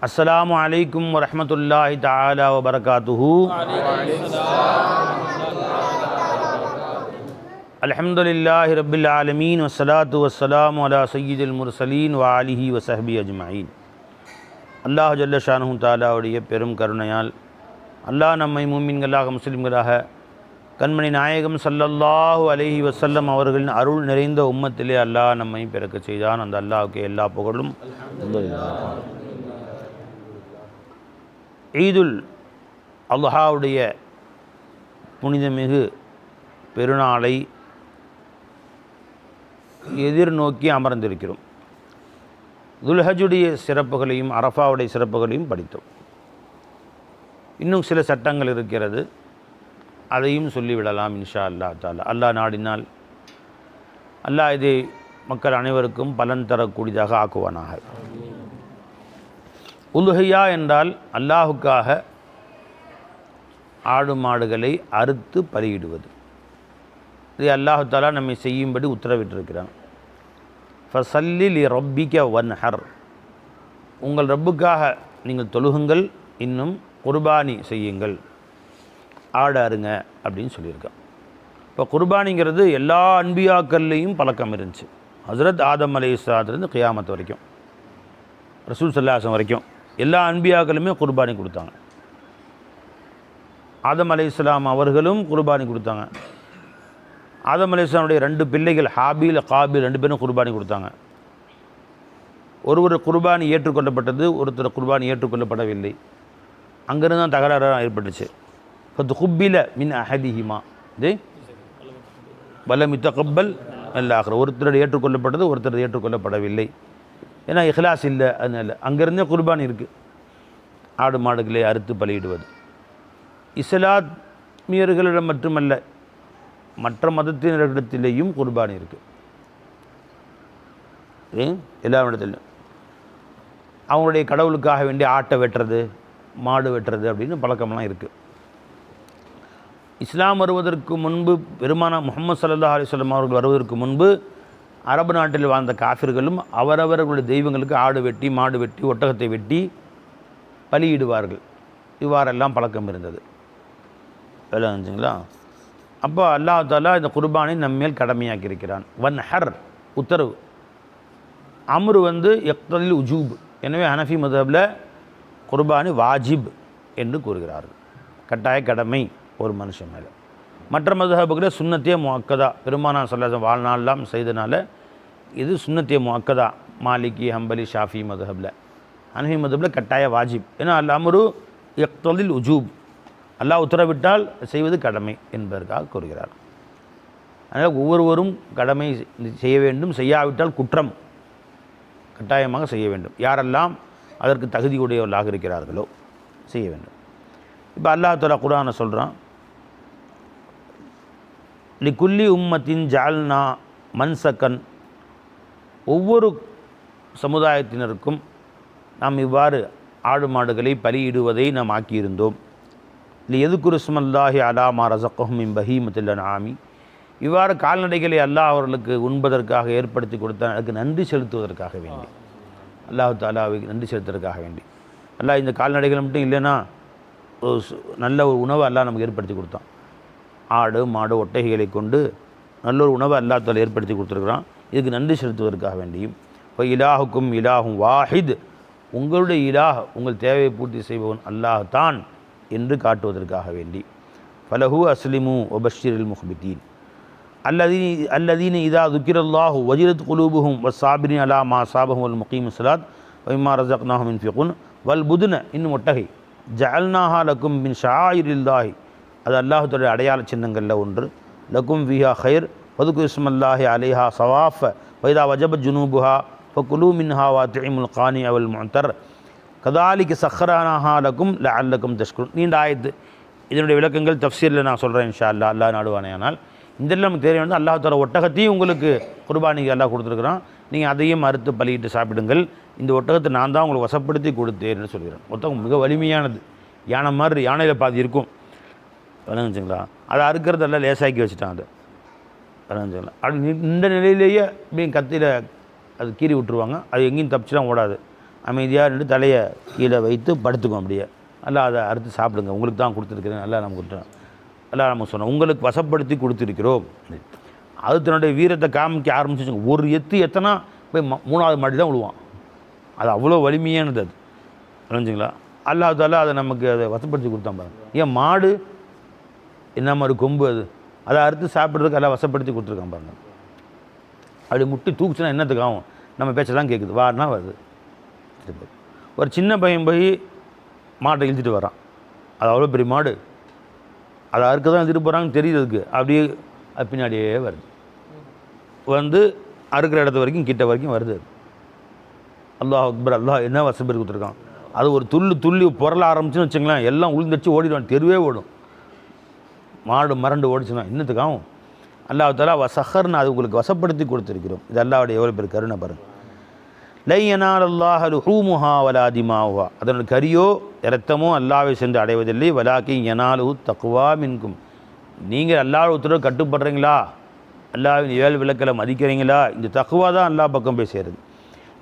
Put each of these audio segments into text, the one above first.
அஸ்ஸலாமு அலைக்கும் வரஹ்மத்துல்லாஹி தஆலா வபரகாத்துஹு. அல்ஹம்துலில்லாஹி ரப்பில் ஆலமீன் வஸ்ஸலாத்து வஸ்ஸலாமு அலா சய்யிதில் முர்சலீன் வ ஆலிஹி வ ஸஹ்பிஹி அஜ்மஈன். அல்லாஹ் ஜல்ல ஷானுஹு தஆலாவுடைய பெரும் கருணையால் அல்லாஹ் நம்மை மூமின்களாக முஸ்லிம்களாக கண்மணி நாயகம் ஸல்லல்லாஹு அலைஹி வஸல்லம் அவர்களின் அருள் நிறைந்த உம்மத்திலே அல்லாஹ் நம்மை பிறக்க செய்தான். அந்த அல்லாஹ்வுக்கு எல்லா புகழும். ஈதுல் அல்ஹாவுடைய புனிதமிகு பெருநாளை எதிர்நோக்கி அமர்ந்திருக்கிறோம். துல்ஹஜுடைய சிறப்புகளையும் அரஃபாவுடைய சிறப்புகளையும் படித்தோம். இன்னும் சில சட்டங்கள் இருக்கிறது, அதையும் சொல்லிவிடலாம் இன்ஷா அல்லாஹ் தஆலா. அல்லாஹ் நாடினால் அல்லாஹ் இதை மக்கள் அனைவருக்கும் பலன் தரக்கூடியதாக ஆக்குவானாக. உலுஹியா என்றால் அல்லாஹுக்காக ஆடு மாடுகளை அறுத்து பலியிடுவது. இதை அல்லாஹு தஆலா நம்மை செய்யும்படி உத்தரவிட்டிருக்கிறான். ஃபஸல்லி லி ரப்பிக வன்ஹர், உங்கள் ரப்புக்காக நீங்கள் தொழுகுங்கள், இன்னும் குர்பானி செய்யுங்கள், ஆடு அருங்க அப்படின்னு சொல்லியிருக்கான். இப்போ குர்பானிங்கிறது எல்லா அன்பியாக்கள்லேயும் பழக்கம் இருந்துச்சு. ஹஸ்ரத் ஆதம் அலைஹிஸ்ஸலாத்துலேருந்து கியாமத் வரைக்கும், ரசூல் ஸல்லல்லாஹு அலைஹி வஸல்லம் வரைக்கும் எல்லா அன்பியாக்களுமே குர்பானி கொடுத்தாங்க. ஆதம் அலைஹிஸ்ஸலாம் அவர்களும் குர்பானி கொடுத்தாங்க. ஆதம் அலைஹிஸ்ஸலாமுடைய 2 பிள்ளைகள் ஹாபீல் காபீல் 2 பேரும் குர்பானி கொடுத்தாங்க. ஒருவர் குர்பானி ஏற்றுக்கொள்ளப்பட்டது, ஒருத்தர் குர்பானி ஏற்றுக்கொள்ளப்படவில்லை. அங்கேருந்து தான் தகராறு ஏற்பட்டுச்சு. ஃபதுகுப்பில மின் அஹதிஹிமா இது வலம் யுத்தகப்பல் அல்லாஹ், ஒருத்தர் ஏற்றுக்கொள்ளப்பட்டது, ஒருத்தர் ஏற்றுக்கொள்ளப்படவில்லை. ஏன்னா இஹ்லாஸ் இல்லை, அதனால் அங்கேருந்தே குர்பானி இருக்குது. ஆடு மாடுகளை அறுத்து பலியிடுவது இஸ்லாமியர்களிடம் மட்டுமல்ல, மற்ற மதத்தினரிடத்திலேயும் குர்பானி இருக்குது. எல்லா இடத்துலையும் அவங்களுடைய கடவுளுக்காக வேண்டி ஆட்டை வெட்டுறது, மாடு வெட்டுறது அப்படின்னு பழக்கம்லாம் இருக்குது. இஸ்லாம் வருவதற்கு முன்பு, பெருமானா முஹம்மது ஸல்லல்லாஹு அலைஹி வஸல்லம் அவர்கள் வருவதற்கு முன்பு அரபு நாட்டில் வாழ்ந்த காஃபிர்களும் அவரவர்களுடைய தெய்வங்களுக்கு ஆடு வெட்டி, மாடு வெட்டி, ஒட்டகத்தை வெட்டி பலியிடுவார்கள். இவ்வாறெல்லாம் பழக்கம் இருந்தது. விளங்குங்களா? அப்போ அல்லாஹ் தஆலா இந்த குர்பானை நம்மேல் கடமையாக்கி இருக்கிறான். வன்ஹர் உத்தரவு, அம்ரு யக்தலில் உஜூப். எனவே ஹனஃபி மذஹபில் குர்பானி வாஜிப் என்று கூறுகிறார்கள், கட்டாய கடமை ஒரு மனுஷன் மேலே. மற்ற மذஹபுகளில் சுன்னத்திய முஅக்கதா, பெருமானார் ஸல்லல்லாஹு அலைஹி வஸல்லம் வாழ்நாளெல்லாம் செய்தனால இது சுன்னத்திய முஅக்கதா. மாலிகி, ஹம்பலி, ஷாஃபி மذஹபில். ஹனஃபி மذஹபில் கட்டாய வாஜிப். ஏன்னா அல் அம்ரு யக்தலில் உஜூப், அல்லாஹ் உத்தரவிட்டால் செய்வது கடமை என்பதற்காக கூறுகிறார். அதனால் ஒவ்வொருவரும் கடமை செய்ய வேண்டும், செய்யாவிட்டால் குற்றம், கட்டாயமாக செய்ய வேண்டும். யாரெல்லாம் அதற்கு தகுதியுடையவர்களாக இருக்கிறார்களோ செய்ய வேண்டும். இப்போ அல்லாஹ் தஆலா குர்ஆனை சொல்கிறான், லிகுல்லி உம்மத்தின் ஜஅல்னா மன்சக்கன், ஒவ்வொரு சமுதாயத்தினருக்கும் நாம் இவ்வாறு ஆடு மாடுகளை பலியிடுவதை நாம் ஆக்கியிருந்தோம். லியதுகுரு இஸ்மல்லாஹி அலா மா ரஸக்கஹும் மின் பஹீமத்தில் அன்ஆமி, இவ்வாறு கால்நடைகளை அல்லாஹ் அவர்களுக்கு உண்பதற்காக ஏற்படுத்தி கொடுத்தான். அதுக்கு நன்றி செலுத்துவதற்காக வேண்டி, அல்லாஹ் தஆலாவுக்கு நன்றி செலுத்துவதற்காக வேண்டி. அல்லாஹ் இந்த கால்நடைகள் மட்டும் இல்லைன்னா நல்ல ஒரு உணவை அல்லாஹ் நமக்கு ஏற்படுத்தி கொடுத்தான். ஆடு மாடு ஒட்டகைகளை கொண்டு நல்ல ஒரு உணவை அல்லாஹ் தஆலா ஏற்படுத்தி கொடுத்துருக்குறான். இதுக்கு நன்றி செலுத்துவதற்காக வேண்டியும், இப்போ இலாஹுக்கும் இலாஹும் வாஹித், உங்களுடைய இலாஹ், உங்கள் தேவையை பூர்த்தி செய்பவன் அல்லாஹ் தான் என்று காட்டுவதற்காக வேண்டி. ஃபலஹு அஸ்லிமு வபஷ்ஷிரில் முஹ்பிதீன் அல்லதீன இதா துக்கிரல்லாஹு வஜிலத் குலூபுஹும் வஸ்ஸாபிரின் அலா மா அஸாபஹும் வல் முகீமுஸ் ஸலாத் வ மிம்மா ரஸக்னாஹும் யுன்ஃபிகூன் வல் புதுன, இன்னும் ஒட்டகை, ஜஅல்னாஹா லக்கும் மின் ஷஆயிரில்லாஹி, அது அல்லாஹ்வுடைய அடையாள சின்னங்களில் ஒன்று. லக்கும் ஃபிஹா ഖൈർ வதுகுரு இஸ்மல்லாஹி அலைஹா ஸவாஃப வைதா வஜபத் ஜுனூபுஹா ஃபகுலூ மின்ஹா வஅத்இமுல் கானிஅ வல் முஅ்தர் கதாலிக சஹ்ரானாஹா லக்கும் லஅல்லக்கும் தஷ்குரூன். நீண்ட ஆயத்து, இதனுடைய விளக்கங்கள் தஃப்சீரில் நான் சொல்கிறேன் இன்ஷா அல்லாஹ், அல்லாஹ் நாடுவானேயானால். இதெல்லாம் நமக்கு தெரிய வேண்டும். அல்லாஹ் தஆலா ஒட்டகத்தையும் உங்களுக்கு குர்பானிக்கு அல்லாஹ் கொடுத்துருக்குறான், நீங்கள் அதையும் அறுத்து பலியிட்டு சாப்பிடுங்கள். இந்த ஒட்டகத்தை நான் தான் உங்களுக்கு வசப்படுத்தி கொடுத்தேன்னு சொல்கிறேன். ஒட்டகம் மிக வலிமையானது, யானை மாதிரி, யானையில் பாதி இருக்கும், விளங்குச்சுங்களா? அதை அறுக்கிறதெல்லாம் லேசாக்கி வச்சுட்டான். அதை விளங்குச்சுங்களா? அது இந்த நிலையிலேயே இப்படி கத்தியில் அது கீறி விட்டுருவாங்க. அது எங்கேயும் தப்பிச்சுலாம் ஓடாது. அமைதியாக நின்று தலையை கீழே வைத்து படுத்துக்கும் அப்படியே. அல்லாஹ் அதை அறுத்து சாப்பிடுங்க, உங்களுக்கு தான் கொடுத்துருக்கிறேன், அல்லாஹ் நம்ம கொடுத்துறோம், அல்லாஹ் நம்ம சொன்னோம், உங்களுக்கு வசப்படுத்தி கொடுத்துருக்கிறோம். அது தன்னுடைய வீரத்தை காமிக்க ஆரம்பிச்சுங்க. ஒரு எத்தனை போய் 3வது மாடி தான் விழுவான். அது அவ்வளோ வலிமையானது. அது புரிஞ்சுங்களா? அல்லாஹ் தாலா அதை நமக்கு அதை வசப்படுத்தி கொடுத்தான் பாருங்க. ஏன் மாடு என்ன மாதிரி கொம்பு, அதை அறுத்து சாப்பிட்றதுக்கு எல்லாம் வசப்படுத்தி கொடுத்துருக்கான் பாருங்க. அப்படி முட்டி தூக்குச்சுன்னா என்னத்துக்கு ஆகும்? நம்ம பேச்செல்லாம் கேட்குது, வான்னா வருது. ஒரு சின்ன பையன் போய் மாட்டை இழுத்துட்டு வரான், அது அவ்வளோ பெரிய மாடு, அதை அறுக்க தான் இழுத்துட்டு போகிறாங்கன்னு தெரியுது. அதுக்கு அப்படியே அது பின்னாடியே வருது, வந்து அறுக்கிற இடத்து வரைக்கும் கிட்ட வரைக்கும் வருது. அல்லாஹ் அக்பர், அல்லாஹ் என்ன வசப்பேர் கொடுத்துருக்கான். அது ஒரு துள்ளி புரள ஆரம்பிச்சுன்னு வச்சுங்களேன், எல்லாம் உளுந்துச்சு ஓடிடுவான், தெருவே ஓடும். மாடு மரண்டு ஓடிச்சுன்னா இன்னத்துக்காகும். அல்லாஹ் தஆலா வசஹர்னு அது உங்களுக்கு வசப்படுத்தி கொடுத்துருக்கிறோம். இது அல்லாஹ்வுடைய எவ்வளோ பேர் கருணை பாருங்க. லை யனாலல்லாஹ லுஹூமுஹா வலா திமாவுஹா, அதனுடைய கரியோ இரத்தமோ அல்லாஹ்வை சென்று அடைவதில்லை. வலாக்கின் யனாலுஹு தக்வா மின்கும், நீங்கள் அல்லாஹ் உத்தரவு கட்டுப்படுறீங்களா, அல்லாஹ்வின் ஏழு விளக்கலை மதிக்கிறீங்களா, இந்த தக்வா தான் அல்லாஹ் பக்கம் போய் சேருது.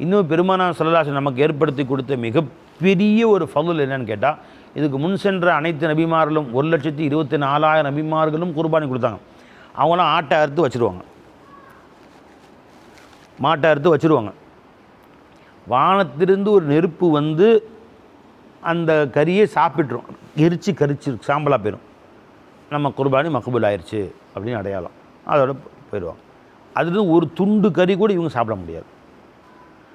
இன்னும் பெருமானார் ஸல்லல்லாஹு அலைஹி வஸல்லம் நமக்கு ஏற்படுத்தி கொடுத்த மிகப்பெரிய ஒரு ஃபضல் என்னன்னு கேட்டால், இதுக்கு முன் சென்ற அனைத்து நபிமார்களும் 1,24,000 நபிமார்களும் குர்பானி கொடுத்தாங்க. அவங்களாம் ஆட்டை அறுத்து வச்சுருவாங்க, மாட்டை அறுத்து வச்சுருவாங்க. வானத்திலிருந்து ஒரு நெருப்பு வந்து அந்த கறியை சாப்பிட்ரும், எரிச்சு கரிச்சு சாம்பலாக போயிடும். நம்ம குர்பானி மக்பூல் ஆயிடுச்சு அப்படின்னு அடையாளம், அதோட போயிடுவாங்க. அதுலேருந்து ஒரு துண்டு கறி கூட இவங்க சாப்பிட முடியாது.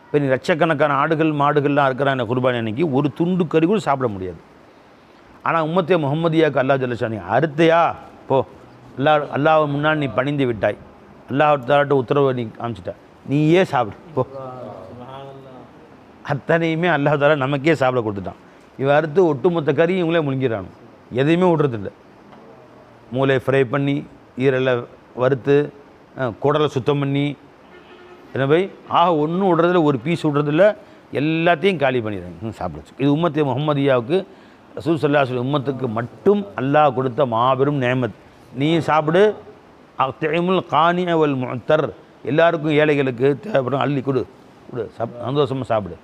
இப்போ நீ லட்சக்கணக்கான ஆடுகள் மாடுகள்லாம் இருக்கிற அந்த குர்பானி அன்னைக்கு ஒரு துண்டு கறி கூட சாப்பிட முடியாது. ஆனால் உம்மத்தே முஹம்மதியாவுக்கு அல்லாஹ் ஜல்லஷானி அறுத்தையா போ, அல்லாஹ் முன்னாடி நீ பணிந்து விட்டாய், அல்லாஹ் தாட்ட உத்தரவை நீ காமிச்சிட்ட, நீயே சாப்பிடு போ. அத்தனையுமே அல்லாஹ் தாலா நமக்கே சாப்பிட கொடுத்துட்டான். இவன் அறுத்து ஒட்டுமொத்த கறி இவங்களே முழுங்கிறானு, எதையுமே விடுறதில்லை. மூளை ஃப்ரை பண்ணி, ஈரலை வறுத்து, குடலை சுத்தம் பண்ணி, என்ன போய் ஒன்றும் விடுறதில்ல, ஒரு பீஸ் விடுறதில்ல, எல்லாத்தையும் காலி பண்ணிடுறாங்க சாப்பிடுச்சு. இது உம்மத்தே முஹம்மதியாவுக்கு ரசூல் ஸல்லல்லாஹு அலைஹி வஸல்லம் உம்மத்துக்கு மட்டும் அல்லாஹ் கொடுத்த மாபெரும் நேமத். நீ சாப்பிடு, அத்இமுல் கானிஅ வல் முஅத்தர், எல்லாருக்கும் ஏழைகளுக்கு தேவைப்படும் அள்ளி கொடு சந்தோஷமாக சாப்பிடு.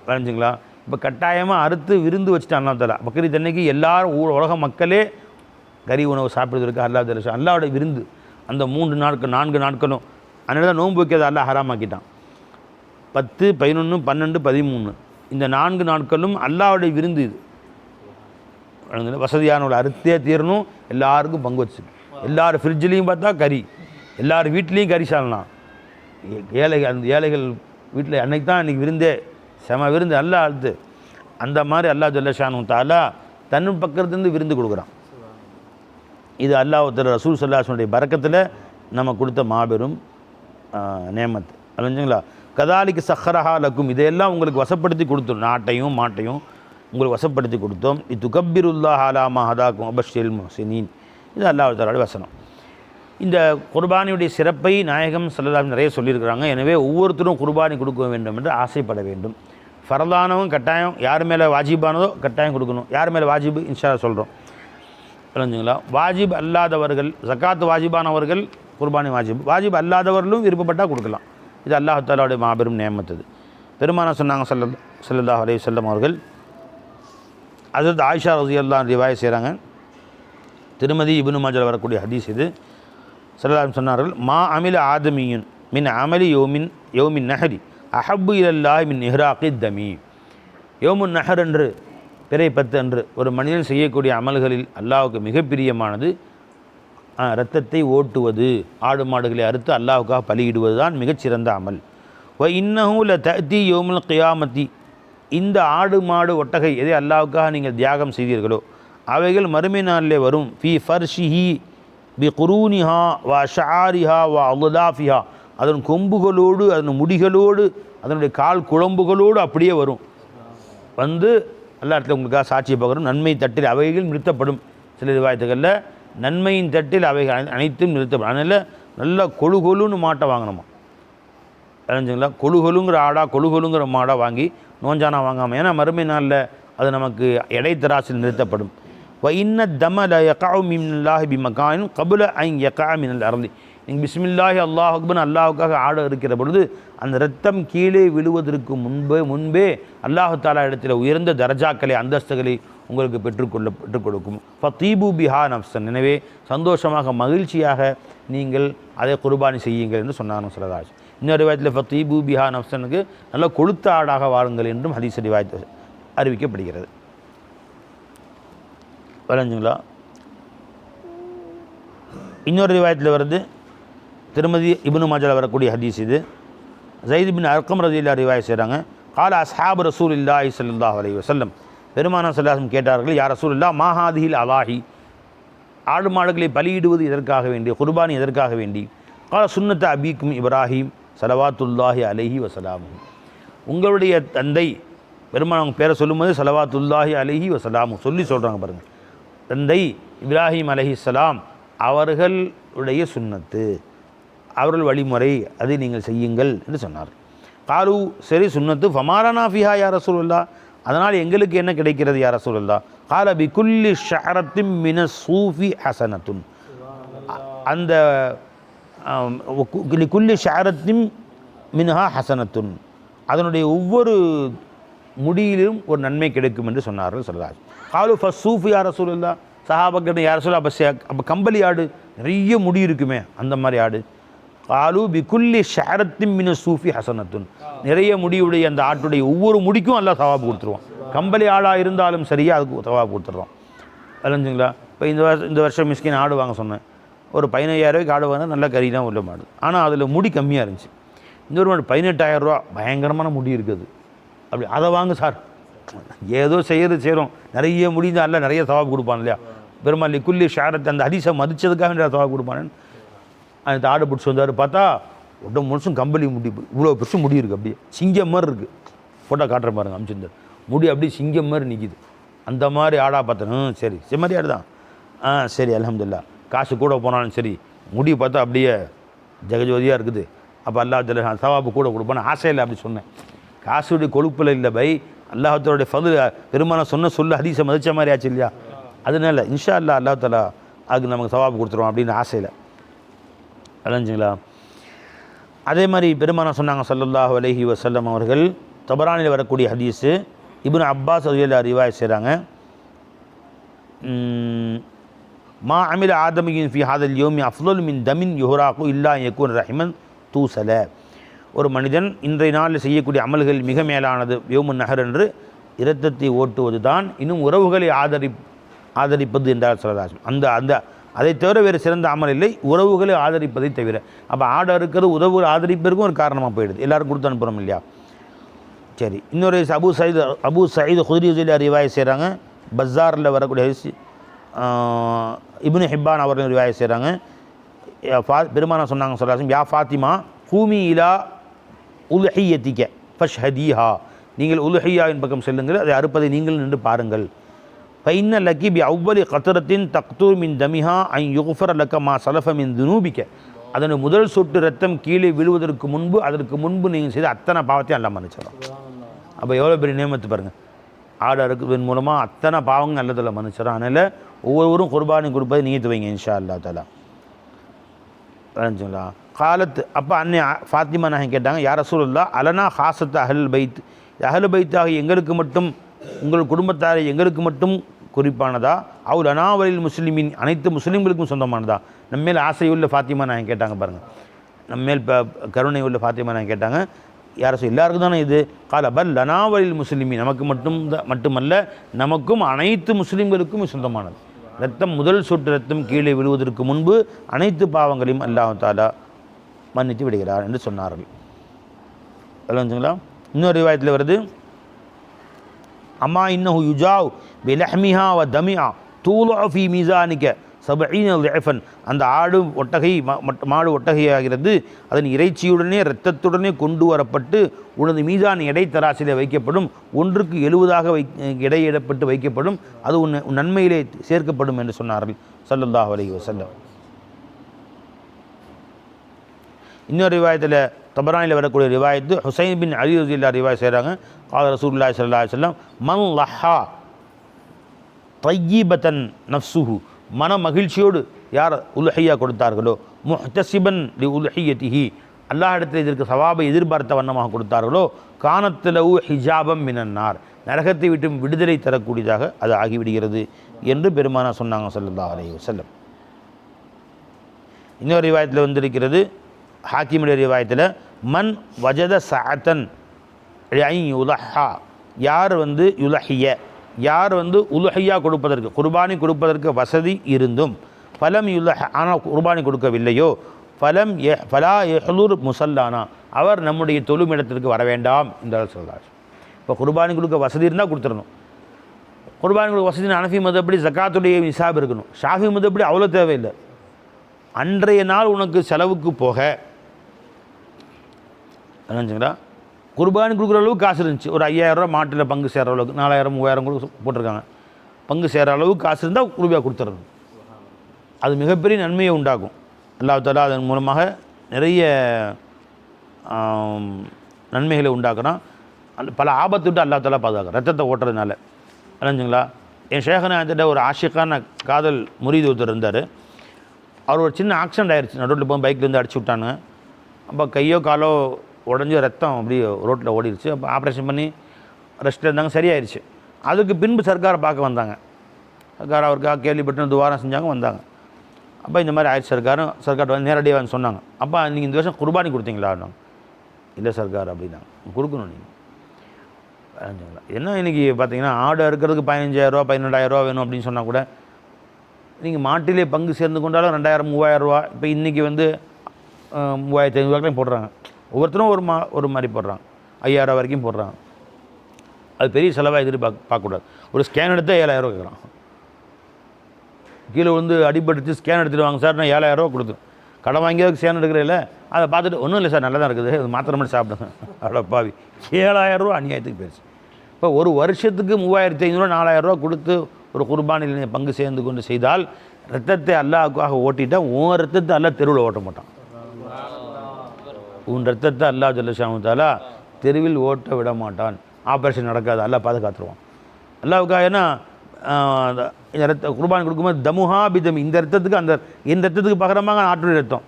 வரைஞ்சிங்களா? இப்போ கட்டாயமாக அறுத்து விருந்து வச்சுட்டு அல்லாஹ் தஆலா பக்ரீத் அன்னைக்கு எல்லாரும் உலக மக்களே கறி உணவு சாப்பிடுவதற்கு அல்லாஹ் தஆலா அல்லாஹ்வுடைய விருந்து அந்த 3 நாட்கள் 4 நாட்களும். அதனால தான் நோன்பு வைக்கிறது அல்லாஹ் ஹராமாக்கிட்டான். 10, 11, 12, 13 இந்த 4 நாட்களும் அல்லாஹ்வுடைய விருந்து. இது வசதியானவளை அறுத்தே தீரணும், எல்லாருக்கும் பங்கு வச்சு. எல்லாரும் ஃப்ரிட்ஜ்லேயும் பார்த்தா கறி, எல்லார் வீட்லேயும் கறி சாலலாம். ஏழைகள், அந்த ஏழைகள் வீட்டில் அன்னைக்கு தான் அன்றைக்கி விருந்தே, செம விருந்து அல்லாஹ் அழுத்து. அந்த மாதிரி அல்லாஹ் ஜல்லஷானு தஆலா தன் பக்கத்துலேருந்து விருந்து கொடுக்குறான். இது அல்லாஹ் ரசூல் ஸல்லல்லாஹு அலைஹி வஸல்லம் பரக்கத்தில் நம்ம கொடுத்த மாபெரும் நேமத். அல்லங்களா? கதாலிக்கு சஹரஹா லக்கும், இதையெல்லாம் உங்களுக்கு வசப்படுத்தி கொடுத்தோம். நாட்டையும் மாட்டையும் உங்களுக்கு வசப்படுத்தி கொடுத்தோம். இது கப்பிருல்லாஹ் அலா மா ஹதாக்கும் அபஷ்ஷில் முஹ்சினீன். இது அல்லாஹ் தஆலாவுடைய வசனம். இந்த குர்பானியுடைய சிறப்பை நாயகம் ஸல்லல்லாஹு அலைஹி நிறைய சொல்லியிருக்கிறாங்க. எனவே ஒவ்வொருத்தரும் குர்பானி கொடுக்க வேண்டும் என்று ஆசைப்பட வேண்டும். ஃபரதானவும் கட்டாயம், யார் மேலே வாஜிபானதோ கட்டாயம் கொடுக்கணும். யார் மேலே வாஜிபு இன்ஷா அல்லாஹ் சொல்கிறோம். புரிஞ்சுங்களா? வாஜிப் அல்லாதவர்கள், ஜக்காத் வாஜிபானவர்கள் குர்பானி வாஜிப், வாஜிப் அல்லாதவர்களும் விருப்பப்பட்டால் கொடுக்கலாம். இது அல்லாஹ் தஆலாவுடைய மாபெரும் நேமத்து. பெருமானார் சொன்னாங்க ஸல்லல்லாஹு அலைஹி வஸல்லம் அவர்கள், ஹஜ்ரத் ஆயிஷா ரலியல்லாஹு அன்ஹா ரிவாயத் செய்கிறாங்க, திருமதி இப்னு மாஜாவில் வரக்கூடிய ஹதீஸ் இது. ஸல்லல்லாஹு அலைஹி சொன்னார்கள், மா அமில ஆதமியுன் மின் அமலி யோமின் நஹரி அஹப்பு இலல்லாஹி மின் இஹ்ராகி தமி. யோமுன் நஹர் என்று பிறை 10 அன்று ஒரு மனிதன் செய்யக்கூடிய அமல்களில் அல்லாஹ்வுக்கு மிக பிரியமானது இரத்தத்தை ஓட்டுவது, ஆடு மாடுகளை அறுத்து அல்லாஹ்வுக்காக பலியிடுவது தான் மிகச்சிறந்த அமல். வ இன்னஹு ல தஅதி யௌமுல் கியாமத்தி, இந்த ஆடு மாடு ஒட்டகை எதை அல்லாஹ்வுக்காக நீங்கள் தியாகம் செய்தீர்களோ அவைகள் மறுமை நாளிலே வரும். ஃபி ஃபர்ஷிஹி பி குரூனிஹா வ ஷஆரிஹா வ அல்லாஃபிஹா, அதன் கொம்புகளோடு அதன் முடிகளோடு அதனுடைய கால் குழம்புகளோடு அப்படியே வரும். வந்து எல்லா இடத்துல உங்களுக்காக சாட்சியை பார்க்குறோம். நன்மை தட்டில் அவைகள் நிறுத்தப்படும். சில ரிவாயத்துகளில் நன்மையின் தட்டில் அவைகள் அனைத்தும் நிறுத்தப்படும். அதனால் நல்லா கொழுகொலுன்னு மாட்டை வாங்கணுமா, தெரிஞ்சுங்களா? கொழுகொலுங்கிற ஆடாக கொழுகொலுங்கிற மாடாக வாங்கி நோஞ்சானா வாங்காமல், ஏன்னா மறுமை நாளில் அது நமக்கு இடைத்தராசில் நிறுத்தப்படும். வ இன்ன தம ல யகஉ மினல்லாஹி பிமகானின் கபுல அன் யகஅ மினல் அர்லி, நீங்கள் பிஸ்மில்லாஹி அல்லாஹ் அக்பர் அல்லாஹுக்காக ஆட இருக்கிற பொழுது அந்த இரத்தம் கீழே விழுவதற்கு முன்பே அல்லாஹு தாலா இடத்துல உயர்ந்த தரஜாக்களை அந்தஸ்துகளை உங்களுக்கு பெற்றுக் கொடுக்கும். ஃபத்தீபு பிஹா நஃப்ஸன், எனவே சந்தோஷமாக மகிழ்ச்சியாக நீங்கள் அதை குர்பானி செய்யுங்கள் என்று சொன்னாங்க ஸல்லல்லாஹு. இன்னொரு ரிவாயத்தில் ஃபத்தீபு பிஹா நஃப்ஸனுக்கு நல்ல கொழுத்த ஆடாக வாருங்கள் என்றும் ஹதீஸ் ரிவாயத் அறிவிக்கப்படுகிறது. வரைஞ்சுங்களா? இன்னொரு ரிவாயத்தில் வருது, திருமதி இப்னு மாஜாவில் வரக்கூடிய ஹதீஸ் இது. ஸைத் பின் அர்கம் ரலியல்லாஹு ரிவாயத் செய்கிறாங்க. கால அஸ்ஹாபு ரசூலில்லாஹி ஸல்லல்லாஹு அலைஹி வஸல்லம், பெருமானார் ஸல்லல்லாஹு அலைஹி கேட்டார்கள், யா ரசூலுல்லாஹ் மா ஹாதிஹில் அலாஹி, ஆடு மாடுகளை பலியிடுவது எதற்காக வேண்டி, குர்பானி எதற்காக வேண்டி? கால சுன்னத்த அபீக்கும் இப்ராஹிம் ஸலவாத்துல்லாஹி அலைஹி வஸலாமு, உங்களுடைய தந்தை, பெருமானார் அவங்க பேரை சொல்லும்போது ஸலவாத்துல்லாஹி அலைஹி வஸலாமு சொல்லி சொல்கிறாங்க பாருங்கள். தந்தை இப்ராஹிம் அலைஹிஸ்ஸலாம் அவர்களுடைய சுன்னத்து, அவர்கள் வழிமுறை, அதை நீங்கள் செய்யுங்கள் என்று சொன்னார். காலு, சரி சுன்னத்து, ஃபமாலனா ஃபிஹா யா ரசூலுல்லாஹ், அதனால் எங்களுக்கு என்ன கிடைக்கிறது யா ரசூலுல்லாஹ்? கால பி குல்லி ஷஅரத்தின் மின சூஃபி ஹசனத்துன், அந்த குல்லி ஷஅரத்தின் மின்ஹா ஹசனத்துன், அதனுடைய ஒவ்வொரு முடியிலும் ஒரு நன்மை கிடைக்கும் என்று சொன்னார்கள் ஸல்லல்லாஹு. காலு ஃபஸ்ஸூஃபி யா ரசூலுல்லாஹ், சஹாபாக்கிட்ட யா ரசூலுல்லாஹ் அப்போ கம்பளி ஆடு நிறைய முடி இருக்குமே அந்த மாதிரி ஆடு? காலு பிகுல்லி ஷஅரத்தின் மின சூஃபி ஹசனத்துன், நிறைய முடியுடைய அந்த ஆட்டுடைய ஒவ்வொரு முடிக்கும் அல்லாஹ் சவாபு கொடுத்துருவான். கம்பளி ஆடாக இருந்தாலும் சரியா அதுக்கு சவாபு கொடுத்துருவான். விளைஞ்சுங்களா? இப்போ இந்த வருஷம் மிஸ்கின் ஆடு வாங்க சொன்னேன், ஒரு 15,000 ரூபாய்க்கு ஆடு வாங்க, நல்ல கறி தான் உள்ள மாடு, ஆனால் அதில் முடி கம்மியாக இருந்துச்சு. இந்த ஒரு மாடு 18,000 ரூபா, பயங்கரமான முடி இருக்குது, அப்படி அதை வாங்க சார், ஏதோ செய்கிறோம், நிறைய முடிந்து அல்ல நிறைய சவாபு கொடுப்பான் இல்லையா? பெருமாள் குல்லி ஷாரத்தை அந்த ஹதீஸை மதிச்சதுக்காக வேண்டிய சவாபு கொடுப்பானேன்னு அந்த ஆடு பிடிச்சி வந்தார். பார்த்தா உடம்பு முழுசும் கம்பளி முடி, இவ்வளோ பெருசு முடி இருக்குது, அப்படியே சிங்கம் மாதிரி இருக்குது. ஃபோட்டோ காட்டுற பாருங்க அமிச்சிருந்தார், முடி அப்படியே சிங்கம் மாதிரி நிற்கிது. அந்த மாதிரி ஆடாக பார்த்தேன். சரி செம்மறி ஆடு தான், சரி அல்ஹம்துலில்லாஹ், காசு கூட போனாலும் சரி, முடி பார்த்தா அப்படியே ஜெகஜோதியாக இருக்குது, அப்போ அல்லாஹ் சவாபு கூட கொடுப்பான்னு ஆசையில் அப்படி சொன்னேன். காசுடைய கொழுப்பில் இல்லை பை, அல்லாஹ்வுடைய ஃபضل, பெருமானார் சொன்ன ஹதீஸை மதித்த மாதிரி ஆச்சு இல்லையா? அதனால இன்ஷா அல்லாஹ் அல்லாஹ் தஆலா அதுக்கு நமக்கு சவாபு கொடுத்துருவோம் அப்படின்னு ஆசையில். அலைஞ்சுங்களா? அதே மாதிரி பெருமானார் சொன்னாங்க ஸல்லல்லாஹு அலைஹி வஸல்லம் அவர்கள், தபரானில் வரக்கூடிய ஹதீஸு, இப்னு அப்பாஸ் ரலியல்லாஹு ரிவாயத் செய்கிறாங்க, மா அமில ஆதமியின் ஃபி ஹாதல் யௌமி அஃலல் மின் தமின் யுஹராகு இல்லா யகுன் ரஹிமன் தூசல, ஒரு மனிதன் இன்றைய நாளில் செய்யக்கூடிய அமல்கள் மிக மேலானது யௌமுன் நஹர் என்று இரத்தத்தை ஓட்டுவது தான், இன்னும் உறவுகளை ஆதரிப்பது என்றார் ஸல்லல்லாஹு. அந்த அதை தவிர வேறு சிறந்த அமல் இல்லை, உறவுகளை ஆதரிப்பதை தவிர. அப்போ ஆடு இருக்கிறது உறவுகளை ஆதரிப்பதற்கும் ஒரு காரணமாக போயிடுது, எல்லாரும் கொடுத்து அனுப்புகிறோம் இல்லையா? சரி, இன்னொரு அபு சயீத் குத்ரி ரலியல்லாஹு ரிவாயத் செய்கிறாங்க, பஸாரில் வரக்கூடிய ஹதீஸ், இப்னு ஹிப்பான் அவர்கள் ரிவாயத் செய்கிறாங்க. பெருமானார் சொன்னாங்க ஸல்லல்லாஹு, யா ஃபாத்திமா கூமி இலா உல்ஹியத்திக ஃபஷ்ஹதீஹா, நீங்கள் உல்ஹியாவின் பக்கம் செல்லுங்கள், அதை அறுப்பதை நீங்கள் நின்று பாருங்கள். ஃபைன்ன லக்கி பி அவ்வலி கத்ரத்தின் தக்தூர் மின் தமிஹா ஐ யுஃபர் லக்க மா சலஃப மின் துனூபிக்க, அதனுடைய முதல் சொட்டு ரத்தம் கீழே விழுவதற்கு முன்பு, அதற்கு முன்பு நீங்கள் செய்த அத்தனை பாவத்தையும் அல்லாஹ் மன்னிச்சிடலாம். அப்போ எவ்வளோ பெரிய நியமத்து பாருங்கள், ஆடு அறுக்குவதன் மூலமாக அத்தனை பாவங்கள் நல்லதில் மன்னிச்சிடலாம். அதனால் ஒவ்வொருவரும் குர்பானி கொடுப்பதை நீத்து வைங்க இன்ஷா அல்லாஹ் தஆலா. வரைஞ்சுங்களா? காலத்து அப்போ அன்னை ஃபாத்திமா நாயகி கேட்டாங்க, யா ரசூலுல்லாஹ் அலனா ஹாசத் அஹல் பைத், அஹல் பைத்தாக எங்களுக்கு மட்டும், உங்கள் குடும்பத்தாரை எங்களுக்கு மட்டும் குறிப்பானதா, அவள் அனாவலில் முஸ்லிமின் அனைத்து முஸ்லீம்களுக்கும் சொந்தமானதா? நம்மேல் ஆசையுள்ள ஃபாத்திமா நாயகி கேட்டாங்க பாருங்கள், நம்மேல் இப்போ கருணை உள்ள ஃபாத்திமா நாயகி கேட்டாங்க, யார் எல்லாருக்கும் தானே இது? கால பல் அனாவலில் முஸ்லிமின், நமக்கு மட்டுமல்ல நமக்கும் அனைத்து முஸ்லீம்களுக்கும் சொந்தமானது. ரத்தம் முதல் சொட்டு ரத்தம் கீழே விழுவதற்கு முன்பு அனைத்து பாவங்களையும் அல்லாஹ் தஆலா மன்னித்து விடுகிறார் என்று சொன்னார்கள். சொல்லுங்களா? இன்னொரு ரிவாயத்தில் வருது, அம்மா இன்னஹு யுஜாவ் பிலஹ்மிஹா வ தமிஆ தூலு ஃபி மீசானிக 70 ضعفன், அந்த ஆடு ஒட்டகை மாடு ஒட்டகையாகிறது, அதன் இறைச்சியுடனே இரத்தத்துடனே கொண்டு வரப்பட்டு உனது மீசான் எடை தராசிலே வைக்கப்படும், ஒன்றுக்கு 70 எடையிடப்பட்டு வைக்கப்படும், அது உன் நன்மையிலே சேர்க்கப்படும் என்று சொன்னார்கள் ஸல்லல்லாஹு அலைஹி வஸல்லம். இன்னொரு ரிவாயத்தில் தபரானில் வரக்கூடிய ரிவாயத்து ஹுசைன் பின் அலி ரலியல்லாஹு ரிவாயத் செய்கிறாங்க, கால ரசூலுல்லாஹி ஸல்லல்லாஹு அலைஹி வஸல்லம், மன் லஹா தய்யிபத்தன் நஃப்ஸுஹு, மன மகிழ்ச்சியோடு யார் உல்ஹியா கொடுத்தார்களோ, முஹ்தசிபன் லி உல்ஹியத்திஹி, அல்லாஹ் இடத்தில் இதற்கு சவாபை எதிர்பார்த்த வண்ணமாக கொடுத்தார்களோ கானத்துலவு ஹிஜாபம் மினன்னார், நரகத்தை விட்டு விடுதலை தரக்கூடியதாக அது ஆகிவிடுகிறது என்று பெருமானா சொன்னாங்க ஸல்லல்லாஹு அலைஹி வஸல்லம். இன்னொரு ரிவாயத்தில் வந்திருக்கிறது, ஹாக்கிமுடைய ரிவாயத்தில், மன் வஜத சஅத்தன் யுலஹா, யார் யுலஹிய, யார் உலுஹியா கொடுப்பதற்கு, குர்பானி கொடுப்பதற்கு வசதி இருந்தும் ஃபலம் யுலஹ, ஆனால் குர்பானி கொடுக்கவில்லையோ, ஃபலா யஹ்லுர் முசல்லானா, அவர் நம்முடைய தொழும் இடத்திற்கு வர வேண்டாம் என்றால் சொல்கிறார். இப்போ குர்பானி கொடுக்க வசதி இருந்தால் கொடுத்துடணும். குர்பானி கொடுக்க வசதி ஹனஃபி மதப்படி ஜக்காத்துடைய நிசாப் இருக்கணும். ஷாஃபி மதப்படி அவ்வளோ தேவையில்லை. அன்றைய நாள் உனக்கு செலவுக்கு போக என்னச்சுங்களா, குர்பானி கொடுக்குற அளவுக்கு காசு இருந்துச்சு. ஒரு 5000 ரூபா மாட்டில் பங்கு சேர்கிற அளவுக்கு, 4000 3000 கூட போட்டிருக்காங்க. பங்கு சேர்கிற அளவுக்கு காசு இருந்தால் ரூபாய் கொடுத்துடணும். அது மிகப்பெரிய நன்மையை உண்டாக்கும். அல்லாஹ் தஆலா அதன் மூலமாக நிறைய நன்மைகளை உண்டாக்குறான். பல ஆபத்து விட்டு அல்லாஹ் தஆலா பாதுகாக்கிறான் ரத்தத்தை ஓட்டுறதுனால. இல்லைங்களா, என் ஷேகநாயகத்திட்ட ஒரு ஆஷிக்கான காதல் முரீது ஒருத்தர் இருந்தார். அவர் ஒரு சின்ன ஆக்சிடென்ட் ஆயிடுச்சு, நடுவில் போய் பைக்லேருந்து அடிச்சு விட்டானுங்க. அப்போ கையோ காலோ உடஞ்சி ரத்தம் அப்படியே ரோட்டில் ஓடிடுச்சு. அப்போ ஆப்ரேஷன் பண்ணி ரெஸ்ட்டில் இருந்தாங்க, சரியாயிருச்சு. அதுக்கு பின்பு சர்க்காரை பார்க்க வந்தாங்க. சர்க்கார் அவருக்காக கேள்விப்பட்டு துவாரம் செஞ்சாங்க, வந்தாங்க. அப்போ இந்த மாதிரி ஆயிடுச்சு சர்க்கார் வந்து நேரடியாக வந்து சொன்னாங்க. அப்போ நீங்கள் இந்த வருஷம் குர்பானி கொடுத்தீங்களா? இல்லை சர்க்கார் அப்படின்னாங்க. கொடுக்கணும் நீங்கள். என்ன இன்றைக்கி பார்த்தீங்கன்னா ஆடு அறுக்கிறதுக்கு 15000 12000 வேணும் அப்படின்னு சொன்னால் கூட நீங்கள் மாட்டிலே பங்கு சேர்ந்து கொண்டாலும் 2000 3000 ரூபா. இப்போ இன்றைக்கி 3500 போடுறாங்க. ஒவ்வொருத்தரும் ஒரு மாதிரி போடுறாங்க, 5000 வரைக்கும் போடுறாங்க. அது பெரிய செலவாக பார்க்கக்கூடாது. ஒரு ஸ்கேன் எடுத்தால் 7000 கேட்குறான். கீழே அடிபட்டுச்சு ஸ்கேன் எடுத்துகிட்டு வாங்க சார், நான் 7000 கொடுத்து கடன் வாங்கியதுக்கு ஸ்கேன் எடுக்கிறதில்ல. அதை பார்த்துட்டு ஒன்றும் இல்லை சார், நல்லா தான் இருக்குது, அது மாத்திரை மட்டும் சாப்பிடுங்க. அவ்வளோ பாவி, 7000 அநியாயத்துக்கு போயிடுச்சு. இப்போ ஒரு வருஷத்துக்கு 3500 4000 கொடுத்து ஒரு குர்பானில் பங்கு சேர்ந்து கொண்டு செய்தால் ரத்தத்தை அல்லாஹ்வுக்காக ஓட்டிட்டா உன் ரத்தத்தை அல்லாஹ் தெருவில் ஓட்ட மாட்டான். உன் ரத்தத்தை அல்லாஹ் ஜல்லஷானு தஆலா தெருவில் ஓட்ட விட மாட்டான். ஆப்ரேஷன் நடக்காது, அல்லாஹ் பாதுகாத்துருவான். அல்லாஹ்வுக்காக ஏன்னா இந்த ரத்த குர்பானி கொடுக்கும்போது தமுஹா பிதமி, இந்த ரத்தத்துக்கு பகரமாக ஆற்றுடைய ரத்தம்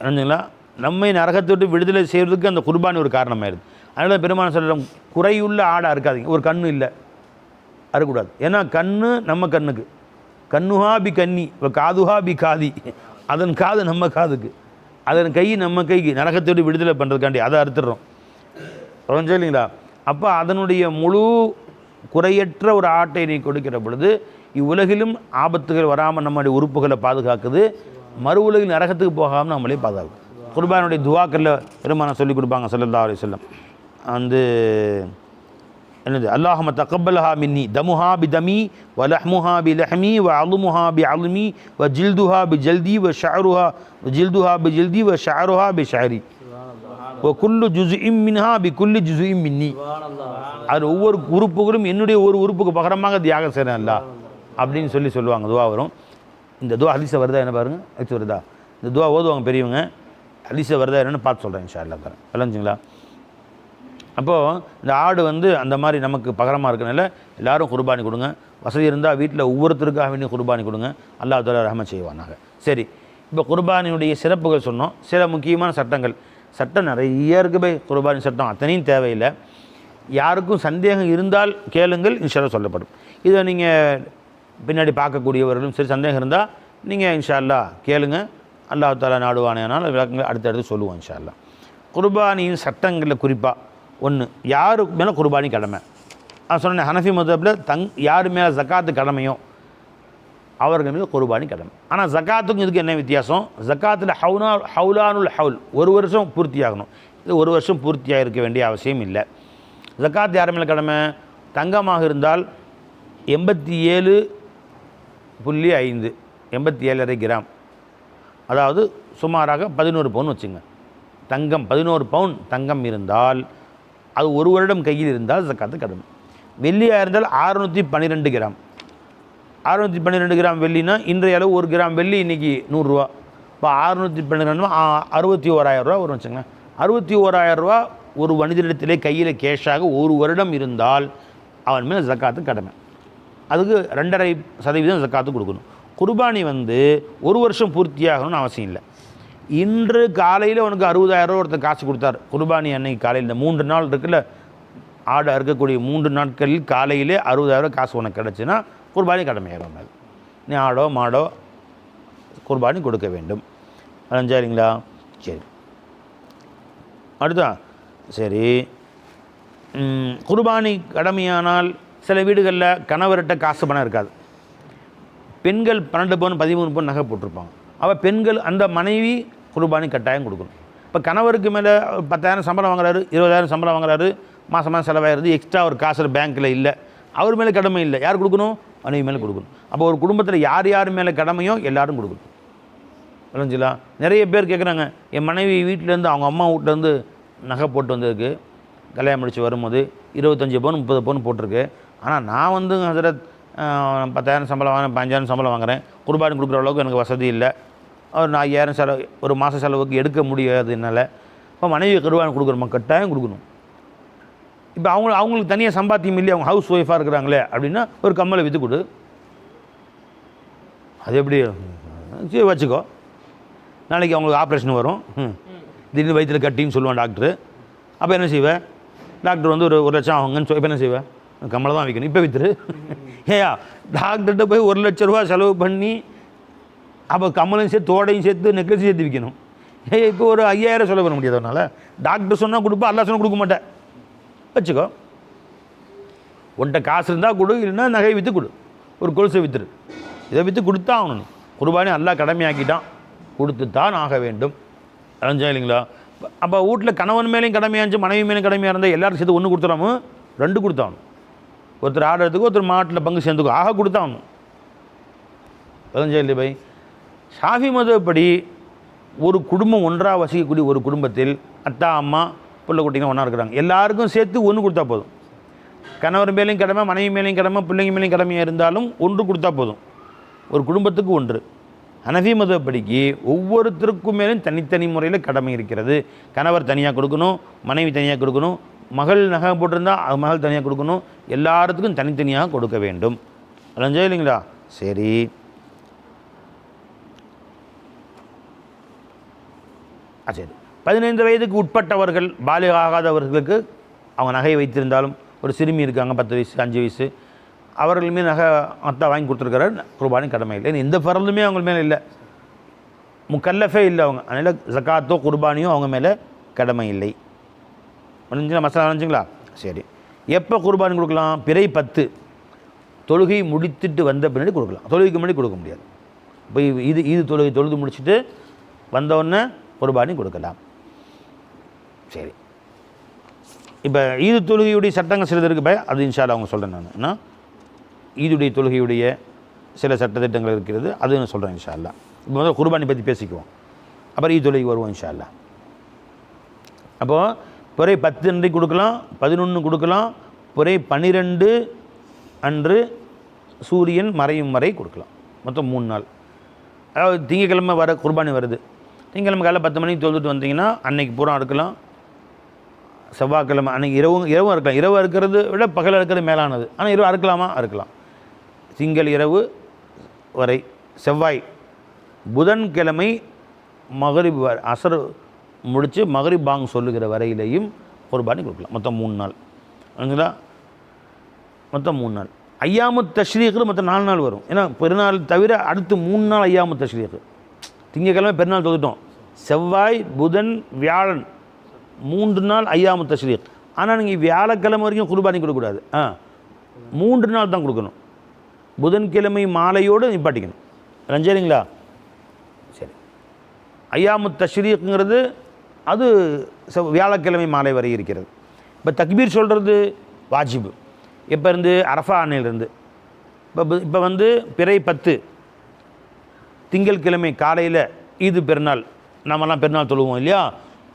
என்னங்களா நம்மை நரகத்தை விட்டு விடுதலை செய்வதற்கு அந்த குர்பானி ஒரு காரணமாயிருது. அதனால பெருமான் சொல்கிறோம், குறையுள்ள ஆடை அறுக்காதீங்க. ஒரு கண்ணு இல்லை அறுக்கக்கூடாது. ஏன்னா கண்ணு நம்ம கண்ணுக்கு, கண்ணுஹா பி கன்னி காதுஹா பி காதி, அதன் காது நம்ம காதுக்கு, அதன் கை நம்ம கைக்கு, நரகத்தை விட்டு விடுதலை பண்ணுறதுக்காண்டி அதை அறுத்துடுறோம். புரிஞ்சு இல்லைங்களா? அப்போ அதனுடைய முழு குறையற்ற ஒரு ஆட்டை நீ கொடுக்கிற பொழுது இவ்வுலகிலும் ஆபத்துகள் வராமல் நம்முடைய உறுப்புகளை பாதுகாக்குது, மறு உலகில் நரகத்துக்கு போகாமல் நம்மளே பாதுகாக்கும். குர்பானுடைய துவாக்களில் பெருமானம் சொல்லிக் கொடுப்பாங்க ஸல்லல்லாஹு அலைஹி வஸல்லம். என்னது, அல்லாஹும்ம தகப்பல்ஹா மின்னி தமுஹா பி தமி வ லஹ்முஹா பி லஹ்மி வ அலுமுஹா பி அலுமி வ ஜில்துஹா பி ஜல்தி வ ஷஅருஹா ஜில்துஹா பி ஜில்தி வ ஷஅருஹா பி ஷஅரி வ குல்லு ஜுஸ்இம் மின்ஹா பி குல்லி ஜுஸ்இம் மின்னி. அது ஒவ்வொரு உறுப்புகளும் என்னுடைய ஒரு உறுப்புக்கு பகரமாக தியாகம் செய்கிறேன் அல்லாஹ் அப்படின்னு சொல்லுவாங்க. துவா வரும். இந்த துவா ஹதீஸை வருதா என்ன பாருங்கள், ஹதீஸ் வருதா? இந்த துவா ஓதுவாங்க பெரியவங்க. ஹதீஸை வருதா என்னென்னு பார்த்து சொல்கிறேன் இன்ஷா அல்லாஹ் தரேன். விளங்குங்களா? அப்போது இந்த ஆடு அந்த மாதிரி நமக்கு பகரமாக இருக்கனால எல்லோரும் குர்பானி கொடுங்க. வசதி இருந்தால் வீட்டில் ஒவ்வொருத்தருக்காக வேண்டிய குர்பானி கொடுங்க. அல்லாஹ் தஆலா ரஹ்மத் செய்வானாக. சரி, இப்போ குர்பானியுடைய சிறப்புகள் சொன்னோம். சில முக்கியமான சட்டம் நிறைய இருக்குது. குர்பானி சட்டம் அத்தனையும் தேவையில்லை. யாருக்கும் சந்தேகம் இருந்தால் கேளுங்கள், இன்ஷா அல்லாஹ் சொல்லப்படும். இதை நீங்கள் பின்னாடி பார்க்கக்கூடியவர்களும் சரி சந்தேகம் இருந்தால் நீங்கள் இன்ஷா அல்லாஹ் கேளுங்க. அல்லாஹ் தஆலா நாடுவானேனால் விளக்கங்கள் அடுத்தடுத்து சொல்லுவோம் இன்ஷா அல்லாஹ். குர்பானியின் சட்டங்களில் குறிப்பாக ஒன்று, யாருக்கு மேலே குர்பானி கடமை. நான் சொன்னேன் ஹனஃபி மதஹ்பில் யார் மேலே ஜக்காத்து கடமையோ அவர்கள் மீது குர்பானி கடமை. ஆனால் ஜக்காத்துக்கும் இதுக்கு என்ன வித்தியாசம்? ஜக்காத்தில் ஹவுலானுல் ஹவுல், ஒரு வருஷம் பூர்த்தியாகணும். இது ஒரு வருஷம் பூர்த்தியாக இருக்க வேண்டிய அவசியம் இல்லை. ஜக்காத் யார் மேலே கடமை? தங்கமாக இருந்தால் 87.5 87.5 கிராம், அதாவது சுமாராக 11 பவுன் வச்சுங்க. தங்கம் 11 பவுன் தங்கம் இருந்தால் அது ஒரு வருடம் கையில் இருந்தால் ஜக்காத்து கடமை. வெள்ளியாக இருந்தால் 612 கிராம். 612 கிராம் வெள்ளினா இன்றைய அளவு 1 கிராம் வெள்ளி இன்றைக்கி 100 ரூபா. இப்போ 612 கிராம் 61,000 ரூபா வரும் வச்சுங்க. 61,000 ரூபா ஒரு மனிதனிடத்திலே கையில் கேஷாக ஒரு வருடம் இருந்தால் அவன் மேலே ஜக்காத்து கடமை. அதுக்கு 2.5% ஜக்காத்து கொடுக்கணும். குர்பானி ஒரு வருஷம் பூர்த்தியாகணும்னு அவசியம் இல்லை. இன்று காலையில் உனக்கு 60,000 ரூபா ஒருத்தர் காசு கொடுத்தார். குர்பானி அன்னைக்கு காலையில் இந்த 3 நாள் இருக்குல்ல, ஆடு அறுக்கக்கூடிய 3 நாட்களில் காலையிலே 60,000 காசு உனக்கு கிடச்சுன்னா குர்பானி கடமையாகும். மேல் நீ ஆடோ மாடோ குர்பானி கொடுக்க வேண்டும். சரிங்களா? சரி, அடுத்தா சரி, குர்பானி கடமையானால் சில வீடுகளில் கணவர்கிட்ட காசு பணம் இருக்காது. பெண்கள் 12 பவுன் 13 பவுன் நகை போட்டிருப்பாங்க. அவள் பெண்கள் அந்த மனைவி குர்பானி கட்டாயம் கொடுக்கணும். இப்போ கணவருக்கு மேலே 10,000 சம்பளம் வாங்குறாரு, 20,000 சம்பளம் வாங்குறாரு, மாதமாக செலவாகிறது, எக்ஸ்ட்ரா ஒரு காசு பேங்க்கில் இல்லை, அவர் மேலே கடமை இல்லை, யார் கொடுக்கணும்? மனைவி மேலே கொடுக்கணும். அப்போ ஒரு குடும்பத்தில் யார் யார் மேலே கடமையோ எல்லாரும் கொடுக்கணும். புரிஞ்சுங்களா? நிறைய பேர் கேட்குறாங்க, என் மனைவி வீட்டிலேருந்து அவங்க அம்மா வீட்டிலேருந்து நகை போட்டு வந்ததுக்கு கல்யாணம் முடிச்சு வரும்போது 25 பவுன் 30 பவுன் போட்டிருக்கு, ஆனால் நான் ஹசரத் 10,000 சம்பளம் வாங்குறேன், 15,000 சம்பளம் வாங்குறேன், குர்பானி கொடுக்குற அளவுக்கு எனக்கு வசதி இல்லை, ஒரு 4,000 செலவு ஒரு மாத செலவுக்கு எடுக்க முடியாது என்னால். இப்போ மனைவி குர்பானி கொடுக்குறோமா? கட்டாயம் கொடுக்கணும். இப்போ அவங்களுக்கு தனியாக சம்பாத்தியம் இல்லையா, அவங்க ஹவுஸ் ஒய்ஃபாக இருக்கிறாங்களே அப்படின்னா ஒரு கம்மலை விற்று கொடு. அது எப்படி சரி வச்சுக்கோ, நாளைக்கு அவங்களுக்கு ஆப்ரேஷன் வரும், திடீர்னு வயிற்றில் கட்டின்னு சொல்லுவான் டாக்டரு. அப்போ என்ன செய்வேன்? டாக்டர் ஒரு 1 லட்சம் ஆகுங்கன்னு இப்போ என்ன செய்வேன்? கம்மலை தான் வைக்கணும், இப்போ விற்றுரு. ஏயா டாக்டர்கிட்ட போய் 1 லட்ச ரூபா செலவு பண்ணி அப்போ கம்மலையும் சேர்த்து தோடையும் சேர்த்து நெக்லஸும் சேர்த்து விற்கணும். இப்போ ஒரு 5,000 செலவு பண்ண முடியாது. அதனால் டாக்டர் சொன்னால் கொடுப்பா, அல்லா சொன்னால் கொடுக்க மாட்டேன். வச்சுக்கோ, உன்கிட்ட காசு இருந்தால் கொடு, இல்லைன்னா நகையை விற்று கொடு, ஒரு கொலுசை விற்றுரு. இதை விற்று கொடுத்தா ஆகணும். குர்பானி அல்லா கடமையாக்கிட்டான், கொடுத்து தான் ஆக வேண்டும். அரைஞ்சா இல்லைங்களா? அப்போ வீட்டில் கணவன் மேலேயும் கடமையாச்சு மனைவி மேலேயும் கடமையாக இருந்தால் எல்லாரும் சேர்த்து 1 கொடுத்துடாமோ 2 கொடுத்தாகணும். ஒருத்தர் ஆடுறதுக்கு ஒருத்தர் மாட்டில் பங்கு சேர்ந்துக்கும், ஆக கொடுத்தாகணும். அரைஞ்சா இல்லை பை. ஷாஃபி மதப்படி ஒரு குடும்பம் ஒன்றாக வசிக்கக்கூடிய ஒரு குடும்பத்தில் அத்தா அம்மா பிள்ளை குட்டிங்க ஒன்றா இருக்கிறாங்க, எல்லாருக்கும் சேர்த்து 1 கொடுத்தா போதும். கணவர் மேலேயும் கடமை, மனைவி மேலேயும் கடமை, பிள்ளைங்க மேலேயும் கடமையாக இருந்தாலும் 1 கொடுத்தா போதும். ஒரு குடும்பத்துக்கு 1. ஹனஃபி மதப்படிக்கு ஒவ்வொருத்தருக்கும் மேலும் தனித்தனி முறையில் கடமை இருக்கிறது. கணவர் தனியாக கொடுக்கணும், மனைவி தனியாக கொடுக்கணும், மகள் நகை போட்டிருந்தால் மகள் தனியாக கொடுக்கணும், எல்லாத்துக்கும் தனித்தனியாக கொடுக்க வேண்டும். அலைஞ்சா இல்லைங்களா? சரி, சரி. 15 வயதுக்கு உட்பட்டவர்கள், பாலிக ஆகாதவர்களுக்கு அவங்க நகையை வைத்திருந்தாலும், ஒரு சிறுமி இருக்காங்க 10 வயசு 5 வயசு, அவர்கள் மீது நகை அத்தா வாங்கி கொடுத்துருக்கிறார், குர்பானி கடமை இல்லை. எந்த ஃபரலுமே அவங்க மேலே இல்லை, முக்கல்லஃபே இல்லை அவங்க. அதனால் ஜக்காத்தோ குர்பானியோ அவங்க மேலே கடமை இல்லை. முடிஞ்சுங்களா? மசாலா நினச்சிங்களா? சரி. எப்போ குர்பானி கொடுக்கலாம்? பிறை 10 தொழுகை முடித்துட்டு வந்த பின்னாடி கொடுக்கலாம். தொழுகைக்கு முன்னாடி கொடுக்க முடியாது. இப்போ இது தொழுகை தொழுது முடிச்சுட்டு வந்தவுடனே குர்பானி கொடுக்கலாம். சரி, இப்போ ஈது தொழுகையுடைய சட்டங்கள் சிலது இருக்கு. அது இன்ஷா அல்லாஹ் அவங்க சொல்கிறேன் நான். ஏன்னா ஈதுடைய தொழுகையுடைய சில சட்டத்திட்டங்கள் இருக்கிறது, அது நான் சொல்கிறேன் இன்ஷா அல்லாஹ். இப்போ முதல்ல குர்பானி பற்றி பேசிக்குவோம், அப்புறம் ஈது தொழுகை வருவோம் இன்ஷா அல்லாஹ். அப்போது பிறை 10 அன்றைக்கு கொடுக்கலாம், 11 கொடுக்கலாம், பிறை 12 அன்று சூரியன் மறையும் வரை கொடுக்கலாம். மொத்தம் 3 நாள். அதாவது திங்கக்கிழமை வர குர்பானி வருது, திங்கக்கிழமை காலையில் 10 மணிக்கு தொழுதுட்டு வந்தீங்கன்னா அன்றைக்கி பூரா இருக்கலாம். செவ்வாய்க்கிழமை அன்றைக்கி இரவும் இருக்கலாம். இரவு இருக்கிறது விட பகல் இருக்கிறது மேலானது, ஆனால் இரவு அறுக்கலாமா? அறுக்கலாம். திங்கள் இரவு வரை, செவ்வாய் புதன்கிழமை மகரிப் அசர் முடித்து மகரிப் பாங் சொல்லுகிற வரையிலையும் குர்பானி கொடுக்கலாம். மொத்தம் 3 நாள். சரிங்களா? மொத்தம் 3 நாள். ஐயாமுத் தஷ்ரீக்கு மொத்தம் 4 நாள் வரும். ஏன்னா பெருநாள் தவிர அடுத்து 3 நாள் ஐயாமுத் தஷ்ரீக்கு. திங்கக்கிழமை பெருநாள் தொழுட்டோம், செவ்வாய் புதன் வியாழன் 3 நாள் ஐயாமுத் தஷ்ரீக். ஆனால் நீங்கள் வியாழக்கிழமை வரைக்கும் குர்பானி கொடுக்கக்கூடாது. 3 நாள் தான் கொடுக்கணும். புதன்கிழமை மாலையோடு நிப்பாட்டிக்கணும். சரிங்களா? சரி. ஐயாமுத் தஷ்ரீக்குங்கிறது அது வியாழக்கிழமை மாலை வரை இருக்கிறது. இப்போ தக்பீர் சொல்கிறது வாஜிபு. எப்போ இருந்து? அரஃபா அன்னையிலிருந்து. இப்போ பிறை 10 திங்கள்கிழமை காலையில் ஈது பெருநாள், நம்மலாம் பெருநாள் தொழுவோம் இல்லையா?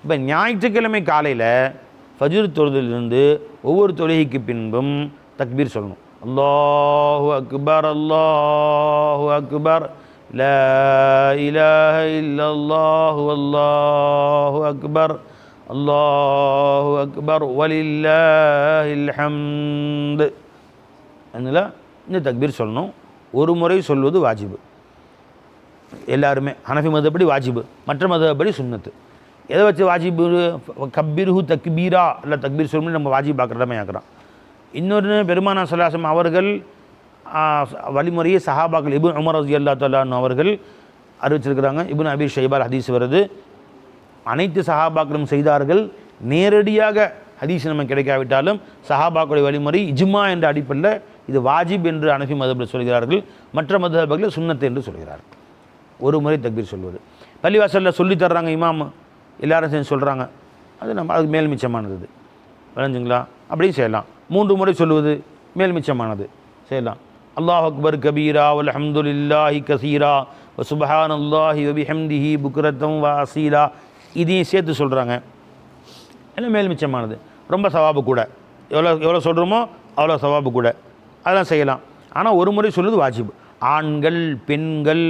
இப்போ ஞாயிற்றுக்கிழமை காலையில் ஃபஜ்ர் தொழுதிலிருந்து ஒவ்வொரு தொழுகைக்கு பின்பும் தக்பீர் சொல்லணும். அல்லாஹு அக்பர் அல்லாஹு அக்பர் லா இலாஹ இல்லல்லாஹு அல்லாஹு அக்பர் அல்லாஹு அக்பர் வலில்லாஹில் ஹம்து. அதனால் இந்த தக்பீர் சொல்லணும். ஒரு முறை சொல்வது வாஜிபு. எல்லாருமே ஹனஃபி மதப்படி வாஜிபு, மற்ற மதப்படி சுன்னத்து. எதை வச்சு வாஜிபு? கப்பீர்ஹு தக்பீரா இல்லை தக்பீர் சொல்லி நம்ம வாஜிப் பார்க்குறமே ஆக்குறோம். இன்னொன்று பெருமானா ஸல்லல்லாஹு அவர்கள் வழிமுறையை சஹாபாக்கள் இப்னு உமர் ரலியல்லாஹு தஆலா அவர்கள் அறிவிச்சிருக்கிறாங்க. இப்னு அபி ஷைபால் ஹதீஸ் வருது, அனைத்து சஹாபாக்களும் செய்தார்கள். நேரடியாக ஹதீஸ் நமக்கு கிடைக்காவிட்டாலும் சஹாபாக்களுடைய வழிமுறை இஜ்மா என்ற அடிப்படையில் இது வாஜிப் என்று ஹனஃபி மதபில் சொல்கிறார்கள், மற்ற மதபுகளில் சுன்னத்து என்று சொல்கிறார்கள். ஒரு முறை தக்பீர் சொல்வது பள்ளிவாசலில் சொல்லி தர்றாங்க, இமாம் எல்லாரும் சேர்ந்து சொல்கிறாங்க, அது நம்ம அதுக்கு மேல் மிச்சமானது. விளைஞ்சுங்களா? அப்படியும் செய்யலாம். 3 முறை சொல்லுவது மேல் மிச்சமானது செய்யலாம். அல்லாஹ் அக்பர் கபீரா வல்ஹம்துலில்லாஹி கஸீரா வ சுப்ஹானல்லாஹி வ பிஹம்திஹி புக்ரத்தம் வ அஸீலா, இதையும் சேர்த்து சொல்கிறாங்க. எல்லாம் மேல் மிச்சமானது, ரொம்ப சவாபு கூட. எவ்வளோ சொல்கிறோமோ அவ்வளோ சவாபு கூட, அதெல்லாம் செய்யலாம். ஆனால் ஒரு முறை சொல்லுவது வாஜிப். ஆண்கள் பெண்கள்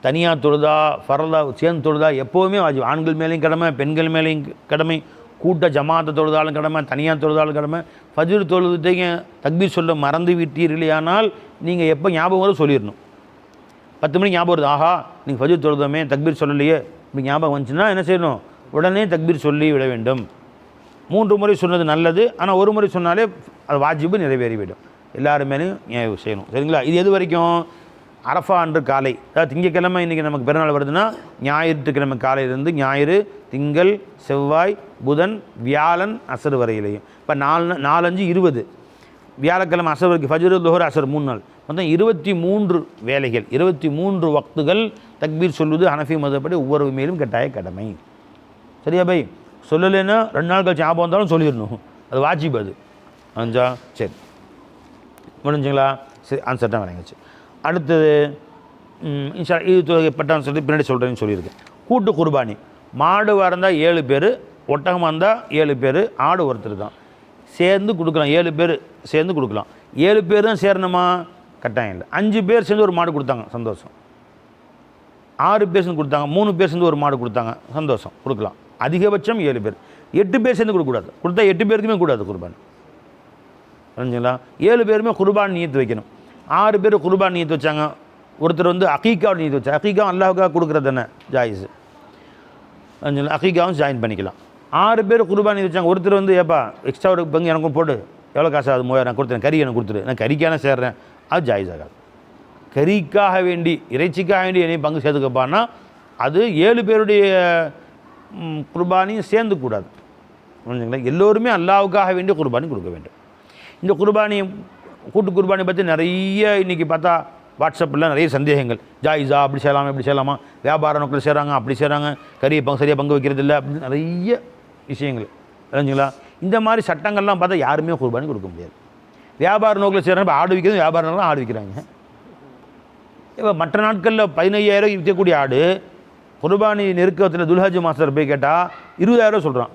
தனியாக தொழுதா ஃபர்தா சேர்ந்து தொழுதா எப்போவுமே வாஜிப். ஆண்கள் மேலேயும் கடமை, பெண்கள் மேலேயும் கடமை, கூட்ட ஜமாத்தை தொழுதாலும் கடமை, தனியாக தொழுதாலும் கடமை. ஃபஜ்ர் தொழுதுக்கு தக்பீர் சொல்ல மறந்து விட்டீர்களேயானால் நீங்கள் எப்போ ஞாபகம் வரும் சொல்லிடணும். 10 மணிக்கு ஞாபகம் வருது, ஆஹா நீங்கள் ஃபஜ்ர் தொழுதோமே தக்பீர் சொல்லலையே, இப்படி ஞாபகம் வந்துச்சுன்னா என்ன செய்யணும்? உடனே தக்பீர் சொல்லி விட வேண்டும். 3 முறை சொன்னது நல்லது, ஆனால் ஒரு முறை சொன்னாலே அது வாஜிபு நிறைவேறிவிடும். எல்லாருமேலையும் செய்யணும். சரிங்களா? இது எது வரைக்கும்? அரஃபா அன்று காலை, அதாவது திங்கக்கிழமை இன்றைக்கி நமக்கு பிறநாள் வருதுன்னா ஞாயிற்றுக்கிழமை காலையிலேருந்து ஞாயிறு, திங்கள், செவ்வாய், புதன், வியாழன் அசர் வரையிலையும். இப்போ 4, 4, 5, 20 வியாழக்கிழமை அசர் வரைக்கும் ஃபஜ்ரு லுஹர் அசர் 3 நாள், மொத்தம் 23 வேலைகள், 23 வக்துகள் தக்பீர் சொல்வது ஹனஃபி மதப்படி ஒவ்வொரு மேலும் கட்டாய கடமை. சரியா பை? சொல்லலைன்னா 2 நாள் கழிச்சு ஞாபகம் வந்தாலும் சொல்லிடணும், அது வாஜிப். அது அஞ்சா சரி முடிஞ்சுங்களா? சரி, ஆன்சர்ட்டாக வழங்கிச்சு. அடுத்தது இன்ஷா இது பட்டான்னு சொல்லி பின்னாடி சொல்கிறேன்னு சொல்லியிருக்கேன். கூட்டு குர்பானி, மாடு வந்தால் 7 பேர், ஒட்டகமாக இருந்தால் 7 பேர், ஆடு ஒருத்தர் தான் சேர்ந்து கொடுக்கலாம். 7 பேர் சேர்ந்து கொடுக்கலாம். 7 பேர் தான் சேரணுமா? கட்டாயம் இல்லை. 5 பேர் சேர்ந்து ஒரு மாடு கொடுத்தாங்க, சந்தோஷம். 6 பேர் சேர்ந்து கொடுத்தாங்க, 3 பேர் சேர்ந்து ஒரு மாடு கொடுத்தாங்க, சந்தோஷம், கொடுக்கலாம். அதிகபட்சம் 7 பேர். 8 பேர் சேர்ந்து கொடுக்கக்கூடாது. கொடுத்தா 8 பேருக்குமே கூடாது குர்பானி. புரிஞ்சுங்களா? 7 பேருமே குர்பான் நியத்து வைக்கணும். 6 பேர் குர்பான் நியத்து வச்சாங்க, ஒருத்தர் வந்து அகீக்காவோட நியத்து வச்சாங்க. அகீக்கா அல்லாஹ்வுக்காக கொடுக்குறது தானே, ஜாயிஸு. அகீக்காவும் ஜாயின் பண்ணிக்கலாம். 6 பேர் குர்பான் நியத்து வச்சாங்க, ஒருத்தர் வந்து ஏப்பா எக்ஸ்ட்ரா ஒரு பங்கு எனக்கும் போட்டு, எவ்வளோ காசு? அது 3000 கொடுத்துறேன், கறி எனக்கு கொடுத்துரு, நான் கறிக்கான சேர்றேன், அது ஜாயிஸ் ஆகாது. கறிக்காக வேண்டி இறைச்சிக்காக வேண்டி என்னை பங்கு சேர்த்துக்கப்பான்னா அது 7 பேருடைய குர்பானியும் சேர்ந்து கூடாது. புரிஞ்சுங்களா? எல்லோருமே அல்லாஹ்வுக்காக வேண்டிய குர்பானி கொடுக்க வேண்டும். இந்த குர்பானி கூட்டு குர்பானி பற்றி நிறைய இன்றைக்கி பார்த்தா வாட்ஸ்அப்பில் நிறைய சந்தேகங்கள். ஜாயிஸா? அப்படி செய்யலாமா, இப்படி செய்யலாமா? வியாபார நோக்கில் செய்கிறாங்க, அப்படி செய்கிறாங்க, கறியை சரியாக பங்கு வைக்கிறது இல்லை, அப்படின்னு நிறைய விஷயங்கள். புரிஞ்சுங்களா? இந்த மாதிரி சட்டங்கள்லாம் பார்த்தா யாருமே குர்பானி கொடுக்க முடியாது. வியாபார நோக்கில் செய்கிறாங்க, இப்போ ஆடு விற்கிறது வியாபார நோக்கில் ஆடு விற்கிறாங்க. இப்போ மற்ற நாட்களில் 15000 விற்கக்கூடிய ஆடு குர்பானி நெருக்கத்தில் துல்ஹஜ் மாதத்தில் போய் கேட்டால் 20000 சொல்கிறான்.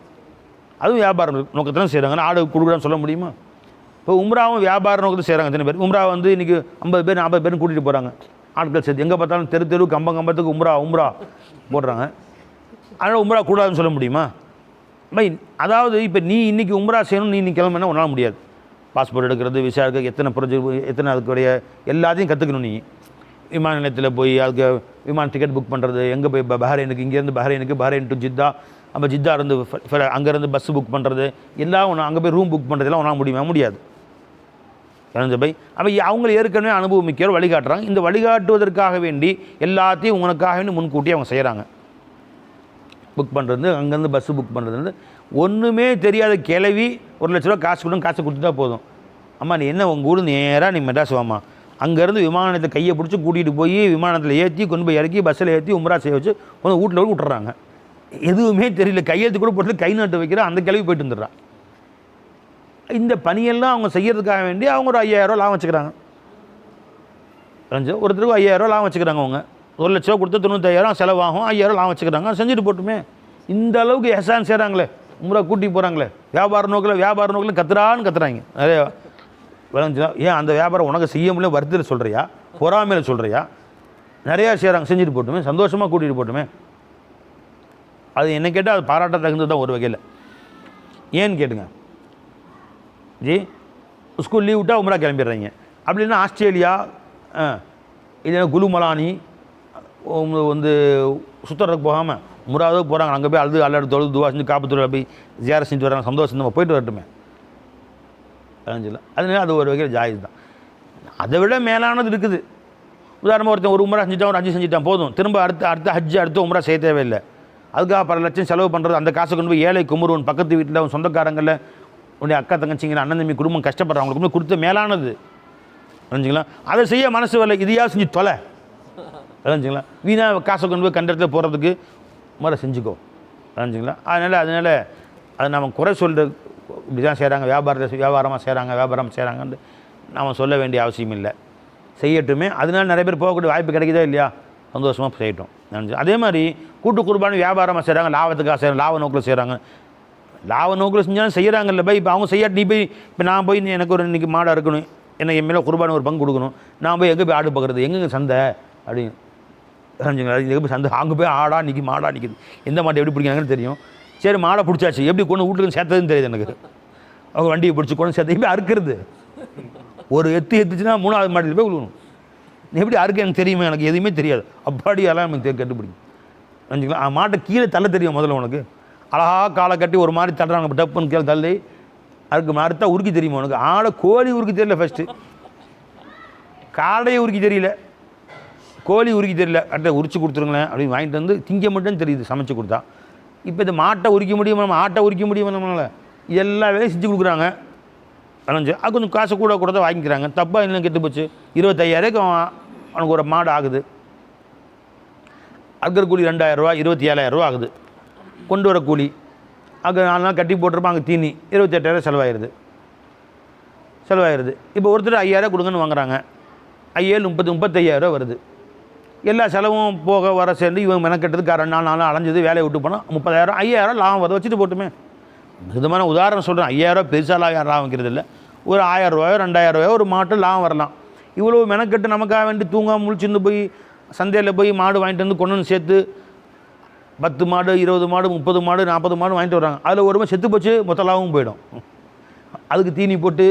அதுவும் வியாபார நோக்கத்தில் செய்கிறாங்க. ஆடு கொடுக்குறான்னு சொல்ல முடியுமா? இப்போ உம்ராவும் வியாபார நோக்கத்தில் செய்கிறாங்க. எத்தனை பேர் உம்ரா வந்து இன்றைக்கி 50 பேர் 40 பேரும் கூட்டிகிட்டு போகிறாங்க. ஆட்கள் சேர்த்து எங்கே பார்த்தாலும் தெரு கம்பத்துக்கு உம்ரா போடுறாங்க. அதனால் உம்ரா கூடாதுன்னு சொல்ல முடியுமா? பை அதாவது இப்போ நீ இன்றைக்கி உம்ரா செய்யணும், நீ கிளம்புனா உன்னால் முடியாது. பாஸ்போர்ட் எடுக்கிறது, விசா எடுக்க, எத்தனை ப்ரொஜெக்ட், எத்தனை அதுக்குடைய எல்லாத்தையும் கற்றுக்கணும். நீ விமான நிலையத்தில் போய் அதுக்கு விமான டிக்கெட் புக் பண்ணுறது, எங்கே போய் பஹ்ரைனுக்கு, இங்கேருந்து பஹ்ரைன் டு ஜித்தா, அப்போ ஜித்தா இருந்து அங்கேருந்து பஸ் புக் பண்ணுறது எல்லாம் ஒன்று, அங்கே போய் ரூம் புக் பண்ணுறதுலாம் ஒன்றா முடியாது. பை அப்போ அவங்க ஏற்கனவே அனுபவமிக்கவர் வழிகாட்டுறாங்க. இந்த வழிகாட்டுவதற்காக வேண்டி எல்லாத்தையும் உனக்காக வேண்டி முன்கூட்டி அவங்க செய்கிறாங்க. புக் பண்ணுறது, அங்கேருந்து பஸ்ஸு புக் பண்ணுறது, ஒன்றுமே தெரியாத கிளவி 1 லட்ச ரூபா காசு கொடுங்க, காசை கொடுத்துட்டா போதும். அம்மா நீ என்ன உங்கள் ஊர் நேராக நீ மெட்ராஸ் வாமா, அங்கேருந்து விமானத்தை கையை பிடிச்சி கூட்டிகிட்டு போய் விமானத்தில் ஏற்றி கொண்டு போய் இறக்கி பஸ்ஸில் ஏற்றி உம்ரா செய்ய வச்சு கொஞ்சம் வீட்டில் விட்டுறாங்க. எதுவுமே தெரியல, கையெழுத்து கூட போட்டு கை நாட்டு வைக்கிற அந்த கிளவி போயிட்டு வந்துடுறான். இந்த பணியெல்லாம் அவங்க செய்கிறதுக்காக வேண்டி அவங்க ஒரு 5000 ரூபா லாபம் வச்சுக்கிறாங்க. ஒருத்தருக்கு 5000 ரூபா லாபம் வச்சுக்கிறாங்க. அவங்க 1 லட்ச ரூபா கொடுத்து 95000 செலவாகும், 5000 லாபம் வச்சுக்கிறாங்க. செஞ்சுட்டு போட்டுமே. இந்த அளவுக்கு எஹ்சான் செய்கிறாங்களே, உம்ரா கூட்டி போகிறாங்களே, வியாபார நோக்கில் கத்துறாங்க நிறைய விளைஞ்சா. ஏன் அந்த வியாபாரம் உனக்கு செய்ய முடியல வருத்தத்தில் சொல்கிறியா, பொறாமையில் சொல்கிறியா? நிறையா செய்கிறாங்க, செஞ்சுட்டு போட்டுமே, சந்தோஷமாக கூட்டிகிட்டு போட்டுமே. அது என்ன கேட்டால் அது பாராட்ட தகுந்தது தான் ஒரு வகையில். ஏன்னு கேட்டுங்க ஜி, ஸ்கூல் லீவ் விட்டால் உம்ரா கிளம்பிடுறீங்க. அப்படி இல்லைன்னா ஆஸ்திரேலியா, இல்லைன்னா குலுமலானி, வந்து சுற்றுறதுக்கு போகாமல் முறாவது போகிறாங்க, அங்கே போய் அழுது அல்லாடு தொழுது துவா செஞ்சு காப்புத்தூரில் போய் ஜியாரம் செஞ்சு வராங்க, சந்தோஷம் நம்ம போயிட்டு வரட்டுமே சொல்லலாம். அதனால அது ஒரு வகையில் ஜாயிஸ் தான். அதை விட மேலானது இருக்குது. உதாரணமாக ஒருத்தன் ஒரு உம்ரா செஞ்சுட்டான், ஒரு ஹஜ்ஜு செஞ்சுட்டான், போதும். திரும்ப அடுத்த ஹஜ்ஜு அடுத்த உம்ரா செய்ய தேவையில்லை. அதுக்காக பல லட்சம் செலவு பண்ணுறது, அந்த காசை கொண்டு போய் ஏழை குமுறுவன் பக்கத்து வீட்டில் அவன் சொந்தக்காரங்களில் உன்னுடைய அக்கா தங்கச்சிங்கிற அண்ணன் தம்பி குடும்பம் கஷ்டப்படுறவங்களுக்கு போய் கொடுத்த மேலானது புரிஞ்சுங்களா. அதை செய்ய மனசு வரல, இதையா செஞ்சு தொலை புரிஞ்சுங்களா. வீணாக காசை கொண்டு போய் கண்ட இடத்துல போகிறதுக்கு முறை செஞ்சுக்கோ புரிஞ்சுங்களா. அதனால் அதை நம்ம குறை சொல்கிற இப்படி தான் செய்கிறாங்க, வியாபாரமாக செய்கிறாங்கன்னு நாம் சொல்ல வேண்டிய அவசியம் இல்லை. செய்யட்டுமே. அதனால நிறைய பேர் போகக்கூடிய வாய்ப்பு கிடைக்குதா இல்லையா, சந்தோஷமாக செய்யட்டும். அதே மாதிரி கூட்டு குர்பானி வியாபாரமாக செய்கிறாங்க, லாபத்துக்காக செய்கிறாங்க, லாப நோக்கில் செய்கிறாங்க. லாப நோக்கில் செஞ்சாலும் செய்கிறாங்கல்ல பை. இப்போ அவங்க செய்யாட்டி நீ போய் இப்போ நான் போய் எனக்கு ஒரு இன்றைக்கி மாடாக இருக்கணும், என்ன என் மேலே குர்பானி ஒரு பங்கு கொடுக்கணும், நான் போய் எங்கே போய் ஆடு பார்க்குறது, எங்கெங்க சந்தை அப்படின்னு தெரிஞ்சுங்களா. எங்கே போய் சந்தை, அங்கே போய் ஆடாக நிற்கி மாடாக நிற்கிது, எந்த மாட்டை எப்படி பிடிக்கிறாங்கன்னு தெரியும். சரி மாடை பிடிச்சாச்சு, எப்படி கொண்டு வீட்டுக்கு சேர்த்ததுன்னு தெரியுது எனக்கு. அவங்க வண்டியை பிடிச்சி கொண்டு சேர்த்து எப்படி அறுக்கிறது, ஒரு எத்துச்சுன்னா 3வது மாடியில் போய் விழுகணும். எப்படி அறுக்க எனக்கு தெரியுமா, எனக்கு எதுவுமே தெரியாது. அப்பாடியெல்லாம் எனக்கு கட்டுப்பிடிக்கும் தெரிஞ்சுங்களா. மாட்டை கீழே தள்ள தெரியும் முதல்ல உனக்கு, அழகாக காலை கட்டி ஒரு மாதிரி தள்ளுறாங்க, டப்புன்னு கீழே தள்ளி அதுக்கு மறுத்தா உருக்கி தெரியுமா உனக்கு. ஆடை கோழி உருக்கி தெரியல, ஃபஸ்ட்டு காடையை உருக்கி தெரியல, கோழி உருக்கி தெரியல. கரெக்டாக உரிச்சு கொடுத்துருங்களேன் அப்படின்னு வாங்கிட்டு வந்து திங்க மட்டும் தெரியுது சமைச்சு கொடுத்தா. இப்போ இந்த மாட்டை உரிக்க முடியுமா, நம்ம ஆட்டை உரிக்க முடியுமா, நம்மளால் எல்லா வேலையும் செஞ்சு கொடுக்குறாங்க. அணைஞ்சு அது கொஞ்சம் காசு கூட கூட தான் வாங்கிக்கிறாங்க. தப்பாக இன்னும் கெட்டு போச்சு. 25,000 அவனுக்கு ஒரு மாடு ஆகுது, அறுக்கிற கூலி 2,000 ரூபா, 27,000 ஆகுது. கொண்டு வர கூலி அங்கே 4 நாள் கட்டி போட்டிருப்பாங்க, தீனி 28,000 செலவாயிருது. இப்போ ஒருத்தர் 5,000 கொடுங்கன்னு வாங்குறாங்க, 35,000 வருது. எல்லா செலவும் போக வர சேர்ந்து இவங்க மெனக்கெட்டதுக்கு 2 நாள் அலைஞ்சது, வேலையை விட்டு போனால் 30,000 5,000 லாபம் வர வச்சுட்டு போட்டுமே. விதமான உதாரணம் சொல்கிறேன். 5,000 பெருசாக லாபம் வைக்கிறது இல்லை. ஒரு 1,000 ரூபாயோ 2,000 ரூபாயோ ஒரு மாட்டு லாபம் வரலாம். இவ்வளோ மெனக்கெட்டு நமக்காக வேண்டி தூங்காமல் முழிச்சிருந்து போய் சந்தையில் போய் மாடு வாங்கிட்டு வந்து கொண்டு வந்து சேர்த்து 10 மாடு 20 மாடு 30 மாடு 40 மாடு வாங்கிட்டு வராங்க. அதில் ஒரு செத்து போச்சு, மொத்த லாபமும் போயிடும். அதுக்கு தீனி போட்டு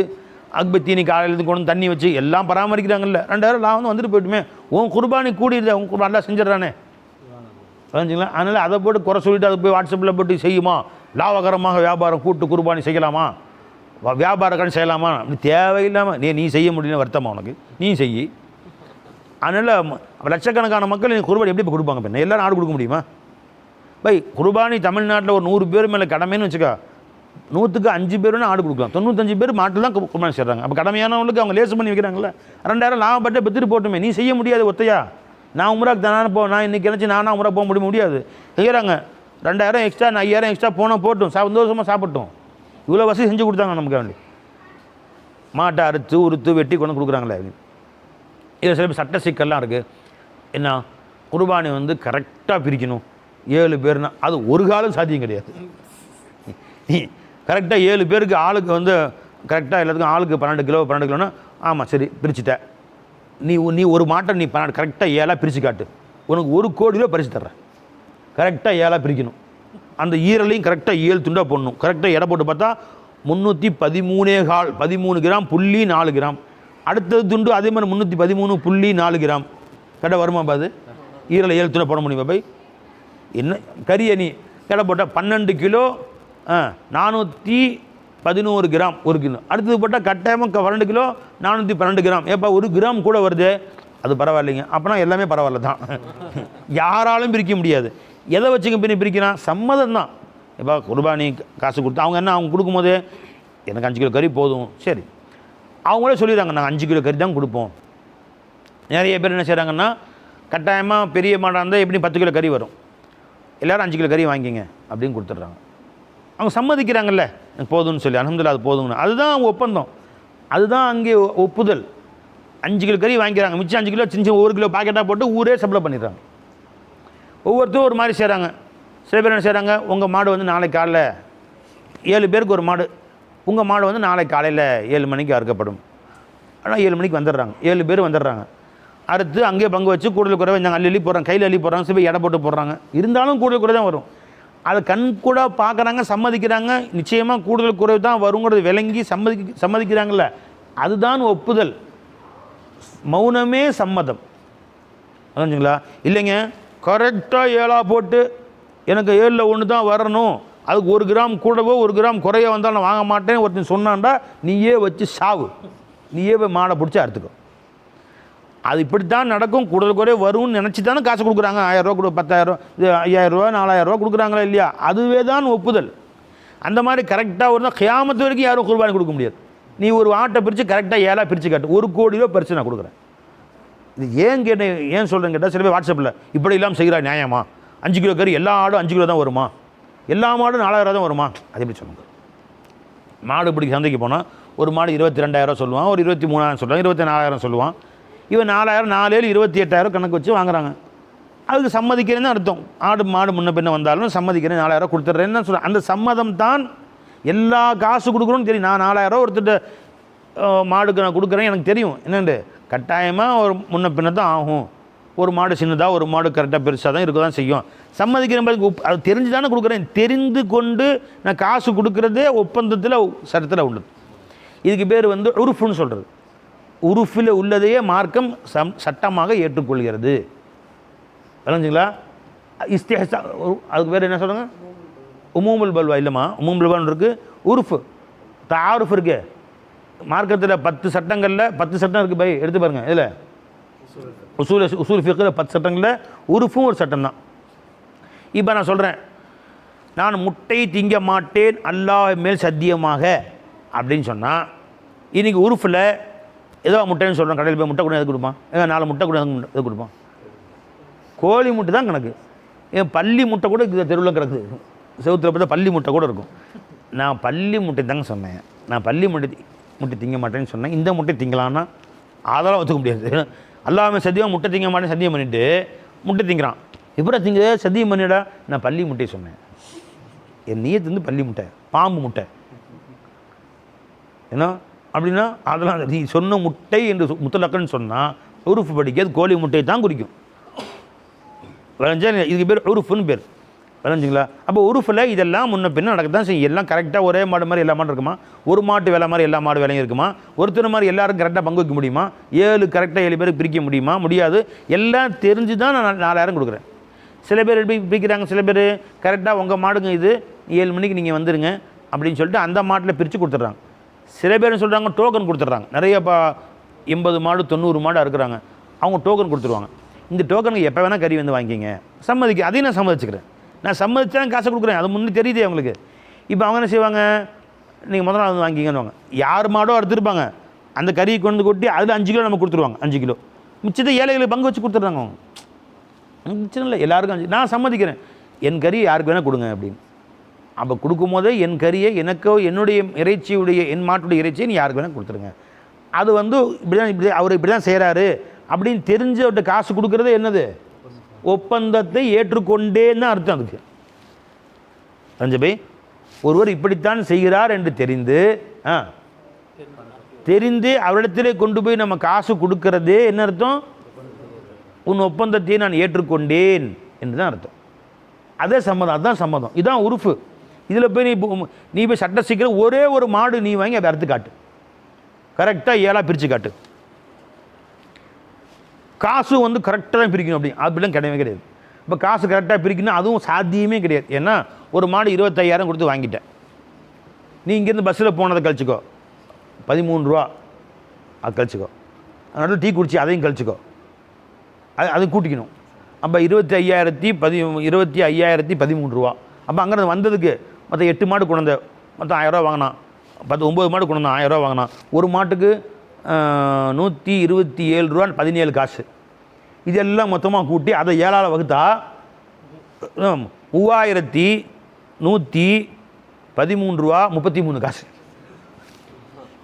அதுக்கு போய் தீனி காலையிலேருந்து கொண்டு தண்ணி வச்சு எல்லாம் பராமரிக்கிறாங்கல்ல, 2,000 லாபம் வந்து வந்துட்டு போயிட்டுமே. உன் குர்பானி கூடிடுது, உன் நல்லா செஞ்சிடறானே புரிஞ்சுங்களா. அதனால் அதை போட்டு குறை சொல்லிவிட்டு அதை போய் வாட்ஸ்அப்பில் போட்டு செய்யுமா, லாபகரமாக வியாபாரம் கூட்டு குர்பானி செய்யலாமா, வியாபார கடன் செய்யலாமா, அப்படி தேவையில்லாமல் நீ செய்ய முடியல வருத்தமாக உனக்கு, நீ செய்யி. அதனால் லட்சக்கணக்கான மக்கள் நீ குர்பானி எப்படி இப்போ கொடுப்பாங்க, இப்போ எல்லோரும் ஆடு கொடுக்க முடியுமா பை. குர்பானி தமிழ்நாட்டில் ஒரு 100 பேர் மேலே கடமைன்னு வச்சுக்கா, 100க்கு 5 பேருன்னு ஆடு கொடுக்கலாம், 95 பேர் மாட்டில் தான் குர்பானி செய்கிறாங்க. அப்போ கடமையானவங்களுக்கு அவங்க லேசு பண்ணி வைக்கிறாங்களே. 2,000 லாபப்பட்டு பெற்றுட்டு போட்டுமே. நீ செய்ய முடியாது ஒத்தையா, நான் உம்ராக்கு தானே நான் இன்றைக்கி நினச்சி நானாக உம்ரா போக முடியாது. செய்கிறாங்க 2,000 எக்ஸ்ட்ரா 5,000 எக்ஸ்ட்ரா போனால் போட்டும், சந்தோஷமாக சாப்பிட்டோம். இவ்வளோ வசதி செஞ்சு கொடுத்தாங்க நமக்கு வேண்டி. மாட்டை அறுத்து உறுத்து வெட்டி கொண்டு கொடுக்குறாங்களே. இதில் சில சட்ட சிக்கல்லாம் இருக்குது. என்ன குர்பானி வந்து கரெக்டாக பிரிக்கணும், 7 பேர்னா அது ஒரு காலம் சாத்தியம் கிடையாது. கரெக்டாக 7 பேருக்கு ஆளுக்கு வந்து கரெக்டாக எல்லாத்துக்கும் ஆளுக்கு 12 கிலோன்னா ஆமாம் சரி பிரிச்சுட்டேன். நீ ஒரு மாட்டை நீ கரெக்டாக 7ஆக பிரித்து காட்டு, உனக்கு 1 கோடி ரூபா பரிசு தர்றேன். கரெக்டாக 7ஆக பிரிக்கணும், அந்த ஈரலையும் கரெக்டாக 7 துண்டாக போடணும். கரெக்டாக எடை போட்டு பார்த்தா 313 கிராம் புள்ளி 4 கிராம். அடுத்தது துண்டு அதே மாதிரி 313.4 கிராம். கரெக்டாக வருமா பாது? ஈரலை 7 துண்டை போட முடியுமா பை? என்ன கறியை நீ எடை போட்டால் 12 கிலோ 411 கிராம் 1 கிலோ. அடுத்தது போட்டால் கட்டாயமாக 12 கிலோ 412 கிராம். ஏப்பா 1 கிராம் கூட வருது, அது பரவாயில்லைங்க. அப்போனா எல்லாமே பரவாயில்ல தான். யாராலும் பிரிக்க முடியாது. எதை வச்சுங்க பிரிக்கிறான்? சம்மதம் தான். இப்போ குர்பானி காசு கொடுத்து அவங்க என்ன, அவங்க கொடுக்கும்போது எனக்கு 5 கிலோ கறி போதும், சரி அவங்களே சொல்லிடுறாங்க நாங்கள் 5 கிலோ கறி தான் கொடுப்போம். நிறைய பேர் என்ன செய்கிறாங்கன்னா, கட்டாயமாக பெரிய மாடாக இருந்தால் எப்படி 10 கிலோ கறி வரும், எல்லோரும் 5 கிலோ கறி வாங்கிங்க அப்படின்னு கொடுத்துட்றாங்க. அவங்க சம்மதிக்கிறாங்கல்ல எனக்கு போதும்னு சொல்லி, அல்ஹம்துலில்லாஹ் அது போதுங்கண்ணா. அதுதான் அவங்க ஒப்பந்தம், அதுதான் அங்கே ஒப்புதல். 5 கிலோ கறி வாங்கிக்கிறாங்க, மிச்சம் 5 கிலோ சின்ன 1 கிலோ பாக்கெட்டாக போட்டு ஊரே சப்ளை பண்ணிடுறாங்க. ஒவ்வொருத்தரும் ஒரு மாதிரி செய்கிறாங்க. சில பேர் என்ன செய்கிறாங்க, உங்கள் மாடு வந்து நாளைக்கு காலைல 7 பேருக்கு ஒரு மாடு, உங்கள் மாடு வந்து நாளைக்கு காலையில் 7 மணிக்கு அறுக்கப்படும். ஆனால் 7 மணிக்கு வந்துடுறாங்க, 7 பேர் வந்துடுறாங்க. அறுத்து அங்கேயே பங்கு வச்சு கூடுதல் குறைவை நாங்கள் அள்ளி போடுறாங்க, கையில் அள்ளி போடுறாங்க, சில எடை போட்டு போடுறாங்க. இருந்தாலும் கூடுதல் குறை தான் வரும். அதை கண் கூட பார்க்குறாங்க, சம்மதிக்கிறாங்க. நிச்சயமாக கூடுதல் குறைவு தான் வருங்கிறது விளங்கி சம்மதிக்கிறாங்கல்ல, அதுதான் ஒப்புதல். மௌனமே சம்மதம். புரிஞ்சுங்களா? இல்லைங்க கரெக்டாக 7 போட்டு எனக்கு 7ல் 1 தான் வரணும், அதுக்கு 1 கிராம் கூடவோ 1 கிராம் குறைய வந்தால் நான் வாங்க மாட்டேன்னு ஒருத்தன் சொன்னான்டா, நீயே வச்சு சாவு, நீயே போய் மாடை பிடிச்சி அறுத்துக்கும். அது இப்படித்தான் நடக்கும். கூடுதல் குறைய வரும்னு நினச்சி தானே காசு கொடுக்குறாங்க. 1000 ரூபா கொடு, 10,000, இது 5000 ரூபா 4000 ரூபா கொடுக்குறாங்களா இல்லையா? அதுவே தான் ஒப்புதல். அந்த மாதிரி கரெக்டாக இருந்தால் கியாமத்து வரைக்கும் யாரும் குர்பானி கொடுக்க முடியாது. நீ ஒரு ஆட்டை பிரித்து கரெக்டாக 7 பிரித்து காட்டு, 1 கோடி ரூபா பரிசு நான் கொடுக்குறேன். இது ஏன் கேட்டேன், ஏன் சொல்கிறேன்னு கேட்டால் சில பேர் வாட்ஸ்அப்பில் இப்படி இல்லாமல் செய்கிறா நியாயமா, 5 கிலோ கறி எல்லா ஆடும் 5 கிலோ தான் வருமா, எல்லா மாடும் 4000 தான் வருமா? அது எப்படி சொல்லுங்க? மாடு பிடிக்க சந்தைக்கு போனால் ஒரு மாடு 22,000 சொல்லுவான், ஒரு 23,000 சொல்லுவான், 24,000 சொல்லுவான். இவன் 4,000 4 28,000 கணக்கு வச்சு வாங்குறாங்க. அதுக்கு சம்மதிக்கிறேன்னு அர்த்தம். ஆடு மாடு முன்ன பின்ன வந்தாலும் சம்மதிக்கிறேன், 4,000 கொடுத்துட்றேன்னு சொல்கிறேன். அந்த சம்மதம் தான் எல்லா காசு கொடுக்குறோன்னு தெரியும். நான் 4,000 ஒருத்தர் மாடுக்கு நான் கொடுக்குறேன், எனக்கு தெரியும் என்னென்று. கட்டாயமாக ஒரு முன்ன பின்ன தான் ஆகும். ஒரு மாடு சின்னதாக ஒரு மாடு கரெக்டாக பெருசாக தான் இருக்க தான் செய்யும். சம்மதிக்கிற மாதிரி அது தெரிஞ்சு தானே கொடுக்குறேன். தெரிந்து கொண்டு நான் காசு கொடுக்குறதே ஒப்பந்தத்தில் சட்டத்தில் உள்ளது. இதுக்கு பேர் வந்து உருஃப்னு சொல்கிறது. உருஃபில் உள்ளதையே மார்க்கம் சட்டமாக ஏற்றுக்கொள்கிறது. விளங்குங்களா? இஸ்திஹ்சா அதுக்கு பேர் என்ன சொல்லுங்க? உமூமுல் பல்வா இல்லைம்மா, உமூமுல் பல்வான்னு இருக்குது. உருஃபு தாருஃப் இருக்கு மார்க்கத்தில் 10 சட்டங்களில் 10 சட்டம் இருக்குது. பை எடுத்து பாருங்கள். இதில் உசூல் ஃபிக்ஹில் 10 சட்டங்களில் உருஃபும் ஒரு சட்டம் தான். இப்போ நான் சொல்கிறேன், நான் முட்டை திங்க மாட்டேன் அல்லாஹ் மேல் சத்தியமாக அப்படின்னு சொன்னால், இன்றைக்கி உருஃபில் ஏதோ முட்டைன்னு சொல்கிறேன், கடையில் போய் முட்டை கூட எது கொடுப்பான்? 4 முட்டை கூட எது கொடுப்பான்? கோழி முட்டை தான் கணக்கு. ஏன் பள்ளி முட்டை கூட தெருவில் கிடக்குது, செவுத்தில் பார்த்தா பள்ளி முட்டை கூட இருக்கும். நான் பள்ளி முட்டை தாங்க சொன்னேன். நான் பள்ளி முட்டை திங்க மாட்டேன்னு சொன்னேன். இந்த முட்டை திங்கலான்னா அதெல்லாம் ஒத்துக்க முடியாது. எல்லாமே சத்தியமாக முட்டை திங்க மாட்டேன்னு சத்தியம் பண்ணிவிட்டு முட்டை திங்கிறான். எப்படி திங்க சத்தியம் பண்ணிடா? நான் பள்ளி முட்டை சொன்னேன். என் நீயத்து வந்து பள்ளி முட்டை, பாம்பு முட்டை ஏன்னா அப்படின்னா அதெல்லாம் நீ சொன்ன முட்டை என்று முத்தலக்கன்னு சொன்னால் உருஃபு படிக்கிறது கோழி முட்டையை தான் குறிக்கும். விளைஞ்சா இதுக்கு பேர் உருஃபுன்னு பேர். விளைஞ்சிங்களா? அப்போ உருஃபில் இதெல்லாம் முன்ன பின்ன நடக்க தான் செய்யும். எல்லாம் கரெக்டாக ஒரே மாடு மாதிரி எல்லா மாடும் இருக்குமா? ஒரு மாட்டு வேலை மாதிரி எல்லா மாடு வேலையும் இருக்குமா? ஒருத்தர் மாதிரி எல்லாரும் கரெக்டாக பங்கு வைக்க முடியுமா? 7 கரெக்டாக 7 பேருக்கு பிரிக்க முடியுமா? முடியாது. எல்லாம் தெரிஞ்சு தான் நான் 4000 கொடுக்குறேன். சில பேர் எப்படி பிரிக்கிறாங்க, சில பேர் கரெக்டாக உங்கள் மாடுங்க இது 7 மணிக்கு நீங்கள் வந்துடுங்க அப்படின்னு சொல்லிட்டு அந்த மாட்டில் பிரித்து கொடுத்துட்றாங்க. சில பேர் சொல்கிறாங்க டோக்கன் கொடுத்துட்றாங்க. நிறைய 80 மாடு 90 மாடு இருக்கிறாங்க, அவங்க டோக்கன் கொடுத்துருவாங்க. இந்த டோக்கனுக்கு எப்போ வேணால் கறி வந்து வாங்கிக்கிங்க, சம்மதிக்க. அதையும் நான் சம்மதிச்சுக்கிறேன். நான் சம்மதிச்சா காசை கொடுக்குறேன், அது முன்னே தெரியுதே அவங்களுக்கு. இப்போ அவங்க என்ன செய்வாங்க, நீங்கள் முதல் நாள் வந்து வாங்கிங்கன்னு யார் மாடோ அறுத்துருப்பாங்க, அந்த கறியை கொண்டு கொட்டி அதில் 5 கிலோ நம்ம கொடுத்துருவாங்க. 5 கிலோ மிச்சத்தை ஏழைகளுக்கு பங்கு வச்சு கொடுத்துட்றாங்க அவங்க. மிச்சம் இல்லை, எல்லாருக்கும் 5. நான் சம்மதிக்கிறேன், என் கறி யாருக்கு வேணால் கொடுங்க அப்படின்னு. அப்போ கொடுக்கும்போதே என் கறியை எனக்கோ என்னுடைய இறைச்சியுடைய என் மாட்டுடைய இறைச்சியை நீ யாருக்கு வேணால் கொடுத்துருங்க. அது வந்து இப்படி அவர் இப்படி தான் செய்கிறாரு அப்படின்னு தெரிஞ்சு அவர்கிட்ட காசு கொடுக்குறதே என்னது? ஒப்பந்தத்தை ஏற்றுக்கொண்டேன்னு அர்த்தம். அதுக்கு ரஞ்சபை ஒருவர் இப்படித்தான் செய்கிறார் என்று தெரிந்து அவரிடத்திலே கொண்டு போய் நம்ம காசு கொடுக்கறதே என்ன அர்த்தம்? உன் ஒப்பந்தத்தை நான் ஏற்றுக்கொண்டேன் என்று தான் அர்த்தம். அதே சம்மதம், அதுதான் சம்மதம். இதுதான் உருஃபு. இதில் போய் நீ போய் சட்ட சீக்கிரம் ஒரே ஒரு மாடு நீ வாங்கி அதை அறுத்து காட்டு, கரெக்டாக 7 பிரித்து காட்டு. காசு வந்து கரெக்டாக தான் பிரிக்கணும் அப்படிலாம் கிடையவே கிடையாது. இப்போ காசு கரெக்டாக பிரிக்கணும் அதுவும் சாத்தியமே கிடையாது. ஏன்னா ஒரு மாடு 25,000 கொடுத்து வாங்கிட்டேன், நீ இங்கேருந்து பஸ்ஸில் போனதை கழிச்சிக்கோ 13 ரூபா, அது கழிச்சிக்கோ. அதனால டீ குடிச்சு அதையும் கழிச்சிக்கோ, அது கூட்டிக்கணும். அப்போ 25,013 ரூபா. அப்போ அங்கேருந்து வந்ததுக்கு மொத்தம் 8 மாடு கொண்டு வந்த மொத்தம் 1000 ரூபா வாங்கினான். 9 மாடு கொண்டு வந்தான், 1000 ரூபா வாங்கினான். ஒரு மாட்டுக்கு 127 ரூபா 17 காசு. இதெல்லாம் மொத்தமாக கூட்டி அதை 7ஆல் வகுத்தா 3113 ரூபா 33 காசு.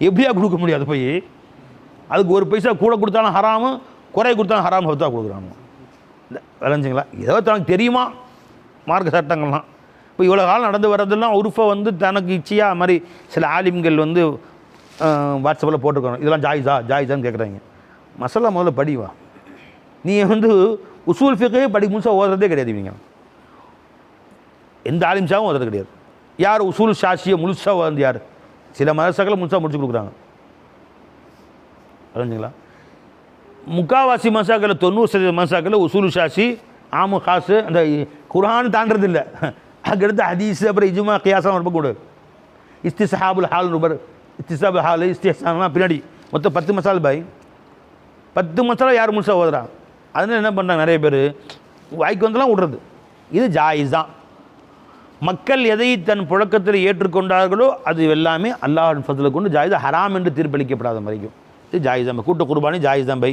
எப்படியா கொடுக்க முடியாது? போய் அதுக்கு ஒரு பைசா கூட கொடுத்தாலும் ஹராமு, குறை கொடுத்தாலும் ஹராமு வகுத்தா கொடுக்குறாங்க. விளைஞ்சிங்களா? ஏதோ தனக்கு தெரியுமா மார்க்க சட்டங்கள்லாம். இப்போ இவ்வளோ காலம் நடந்து வர்றதெல்லாம் உருஃபை வந்து தனக்கு இச்சையாக மாதிரி சில ஆலிம்கள் வந்து வாட்ஸ்அப்பில் போட்டிருக்கணும், இதெல்லாம் ஜாயிஸான்னு கேட்குறாங்க. மசாலா முதல்ல படிவா. நீ வந்து உசூல் ஃபிக்ஹே படி முழுசாக ஓதுறதே கிடையாது. இவங்க எந்த ஆலிம்ஸாகவும் ஓதுறது கிடையாது. யார் உசூல் ஷாஷியை முழுசாக வந்து யார்? சில மதரசாக்களை முழுசாக முடிச்சு கொடுக்குறாங்க. புரிஞ்சுங்களா? முக்காவாசி மசாக்கள் 90% மசாக்கள் உசூல் ஷாசி ஆமு காசு அந்த குர்ஆன் தாண்டது இல்லை. அதுக்கடுத்து ஹதீஸ் அப்புறம் இஜ்மா கியாசம் வரக்கூடாது. இஸ்திஸ்ஹாபுல் ஹால் ரூபர் இஸ்திஸ்ஹாபுல் ஹால் இஸ்திஹ்சான்லாம் பின்னாடி மொத்தம் 10 மசால் பாய். 10 மசாலா யார் முழுசா ஓதுறா? அதனால என்ன பண்ணுறாங்க நிறைய பேர் வாய்க்கு வந்தெல்லாம் விடுறது. இது ஜாயிஸ் தான். மக்கள் எதை தன் புழக்கத்தில் ஏற்றுக்கொண்டார்களோ அது எல்லாமே அல்லாஹ்வின் ஃபض்லை கொண்டு ஜாயிஸ், ஹராம் என்று தீர்ப்பளிக்கப்படாத வரைக்கும் இது ஜாயிஸ் தான். கூட்டு குர்பானி ஜாயிஸ் தான் பை.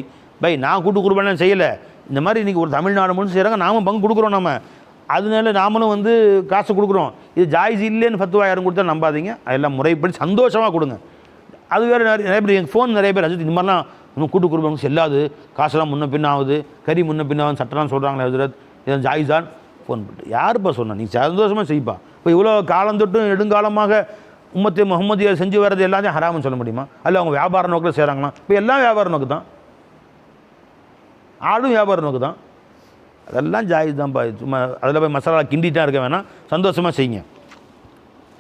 நான் கூட்டு குர்பானி செய்யலை. இந்த மாதிரி இன்றைக்கி ஒரு தமிழ்நாடு முழுசு செய்கிறாங்க, நாமும் பங்கு கொடுக்குறோம். நம்ம அதனால நாமளும் வந்து காசு கொடுக்குறோம். இது ஜாயிஸ் இல்லைன்னு ஃபத்வா யாரும் கொடுத்தா நம்பாதீங்க. அதெல்லாம் முறைப்படி சந்தோஷமாக கொடுங்க. அது வேறு நிறைய பேர் எங்கள் ஃபோன் நிறைய பேர் ஹஜ்ரத் இந்த மாதிரிலாம் இன்னும் கூட்டு குர்பானி செல்லாது, காசெல்லாம் முன்ன பின்ன ஆகுது, கறி முன்ன பின்ன ஆகுது, சட்டம்லாம் சொல்கிறாங்களே ஹஜ்ரத் இதெல்லாம் ஜாயிஸான் ஃபோன் பண்ணிட்டு யாருப்பா சொன்னா? நீ சந்தோஷமாக செய்ப்பா. இப்போ இவ்வளோ காலந்தொட்டும் நெடுங்காலமாக உம்மத்தை முகமதியை செஞ்சு வர்றது எல்லாத்தையும் ஹராம்னு சொல்ல முடியுமா? அல்ல அவங்க வியாபார நோக்கில் செய்கிறாங்களா? இப்போ எல்லாம் வியாபார நோக்கு தான், ஆடும் வியாபார நோக்கு தான். அதெல்லாம் ஜாயிஸ் தான்ப்பா. சும்மா அதில் போய் மசாலா கிண்டிகிட்டா இருக்க வேணாம், சந்தோஷமாக செய்யுங்க.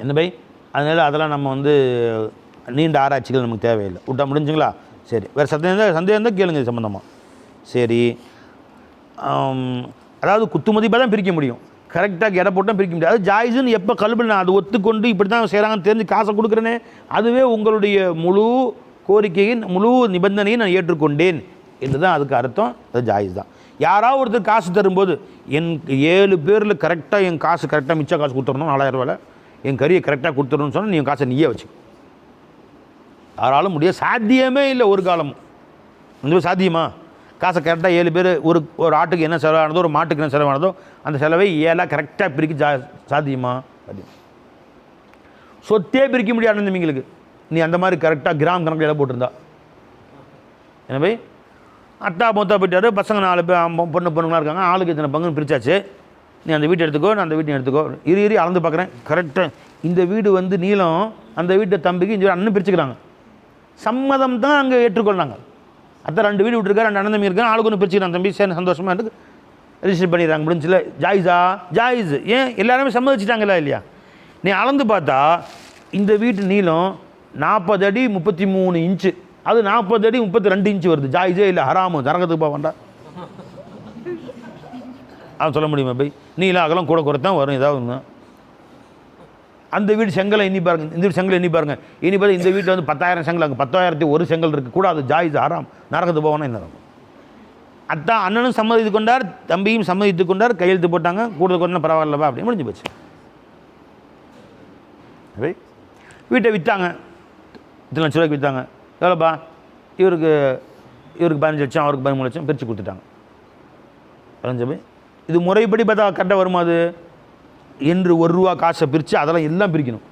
என்ன பை? அதனால் அதெல்லாம் நம்ம வந்து நீண்ட ஆராய்ச்சிகள் நமக்கு தேவையில்லை. விட்டா முடிஞ்சுங்களா? சரி, வேறு சந்தேகம் இருந்தால் கேளுங்க இது சம்மந்தமாக. சரி, அதாவது குத்துமதிப்பாக தான் பிரிக்க முடியும், கரெக்டாக எடை போட்டால் பிரிக்க முடியாது. அது ஜாயிஸ்ன்னு எப்போ கல்வி நான் அது ஒத்துக்கொண்டு இப்படி தான் செய்கிறாங்கன்னு தெரிஞ்சு காசை கொடுக்குறேனே, அதுவே உங்களுடைய முழு கோரிக்கையின் முழு நிபந்தனையை நான் ஏற்றுக்கொண்டேன் என்று தான் அதுக்கு அர்த்தம். அது ஜாயிஸ் தான். யாராவது ஒருத்தர் காசு தரும்போது என் 7 பேரில் கரெக்டாக என் காசு கரெக்டாக மிச்ச காசு கொடுத்துடணும், 4000 ரூபாயில் என் கறியை கரெக்டாக கொடுத்துடணும்னு சொன்னால் நீ காசை நீயே வச்சு. யாராலும் முடியாது, சாத்தியமே இல்லை ஒரு காலமும். இந்த சாத்தியமா? காசை கரெக்டாக 7 பேர் ஒரு ஆட்டுக்கு என்ன செலவானதோ ஒரு மாட்டுக்கு என்ன செலவானதோ அந்த செலவை 7ஆக கரெக்டாக பிரிக்க சாத்தியமா? சொத்தே பிரிக்க முடியாது தம்பிங்களுக்கு. நீ அந்த மாதிரி கரெக்டாக கிராம் கணக்கில் இடம் போட்டிருந்தா. எனவே அத்தா மொத்தா போயிட்டாரு, பசங்க 4 பேர் பொண்ணுங்களாம் இருக்காங்க, ஆளுக்கு இத்தனை பங்குன்னு பிரிச்சாச்சு. நீ அந்த வீட்டை எடுத்துக்கோ, நான் அந்த வீட்டை எடுத்துக்கோ. இரு அளந்து பார்க்குறேன், கரெக்டாக இந்த வீடு வந்து நீளம், அந்த வீட்டை தம்பிக்கு இந்த அண்ணன் பிரிச்சுக்கிறாங்க. சம்மதம் தான் அங்கே ஏற்றுக்கொள்ளாங்க. அத்தை 2 வீடு விட்டுருக்காரு, 2 அண்ணன் தம்பி இருக்காங்க, ஆளுக்கு ஒன்று பிரிச்சுக்கிறான். தம்பி சரி சந்தோஷமாக இருக்குது, ரிஜிஸ்டர் பண்ணிடுறாங்க, முடிஞ்சில்ல. ஜாயிஸா? ஜாயிஸ். ஏன் எல்லாருமே சம்மதிச்சிட்டாங்களா இல்லையா? நீ அளந்து பார்த்தா இந்த வீட்டு நீளம் 40 அடி 33 இன்ச்சு, அது 40 அடி 32 இன்ச்சு வருது. ஜாயிஸே இல்லை, ஹராமு, தரகத்துக்கு போக வேண்டாம். அது சொல்ல முடியுமா பை? நீளம் அகலம் கூட குறைத்தான் வரும் ஏதாவது ஒன்று. அந்த வீடு செங்கலை எண்ணி பாருங்க, இந்த வீடு செங்கல் எண்ணி பாருங்க. இனி பாருங்க, இந்த வீட்டில் வந்து 10,000 செங்கல், அங்கே 10,001 செங்கல் இருக்குது, கூட அது ஜாயிஸ், ஹராம், நரகத்துக்கு போகணும். என்ன அதான் அண்ணனும் சம்மதித்து கொண்டார், தம்பியும் சம்மதித்து கொண்டார், கையெழுத்து போட்டாங்க, கூட கொண்டா பரவாயில்லப்பா அப்படின்னு முடிஞ்சு போச்சு. வீட்டை விற்றாங்க, 2 லட்ச ரூபாய்க்கு விற்றாங்க. எவ்வளோப்பா? இவருக்கு 15 லட்சம், அவருக்கு 13 லட்சம் பிரித்து கொடுத்துட்டாங்க. 15 இது முறைப்படி பார்த்தா கரெக்டாக வருமா? அது என்று 1 ரூபா காசை பிரித்து அதெல்லாம் எல்லாம் பிரிக்கணும்.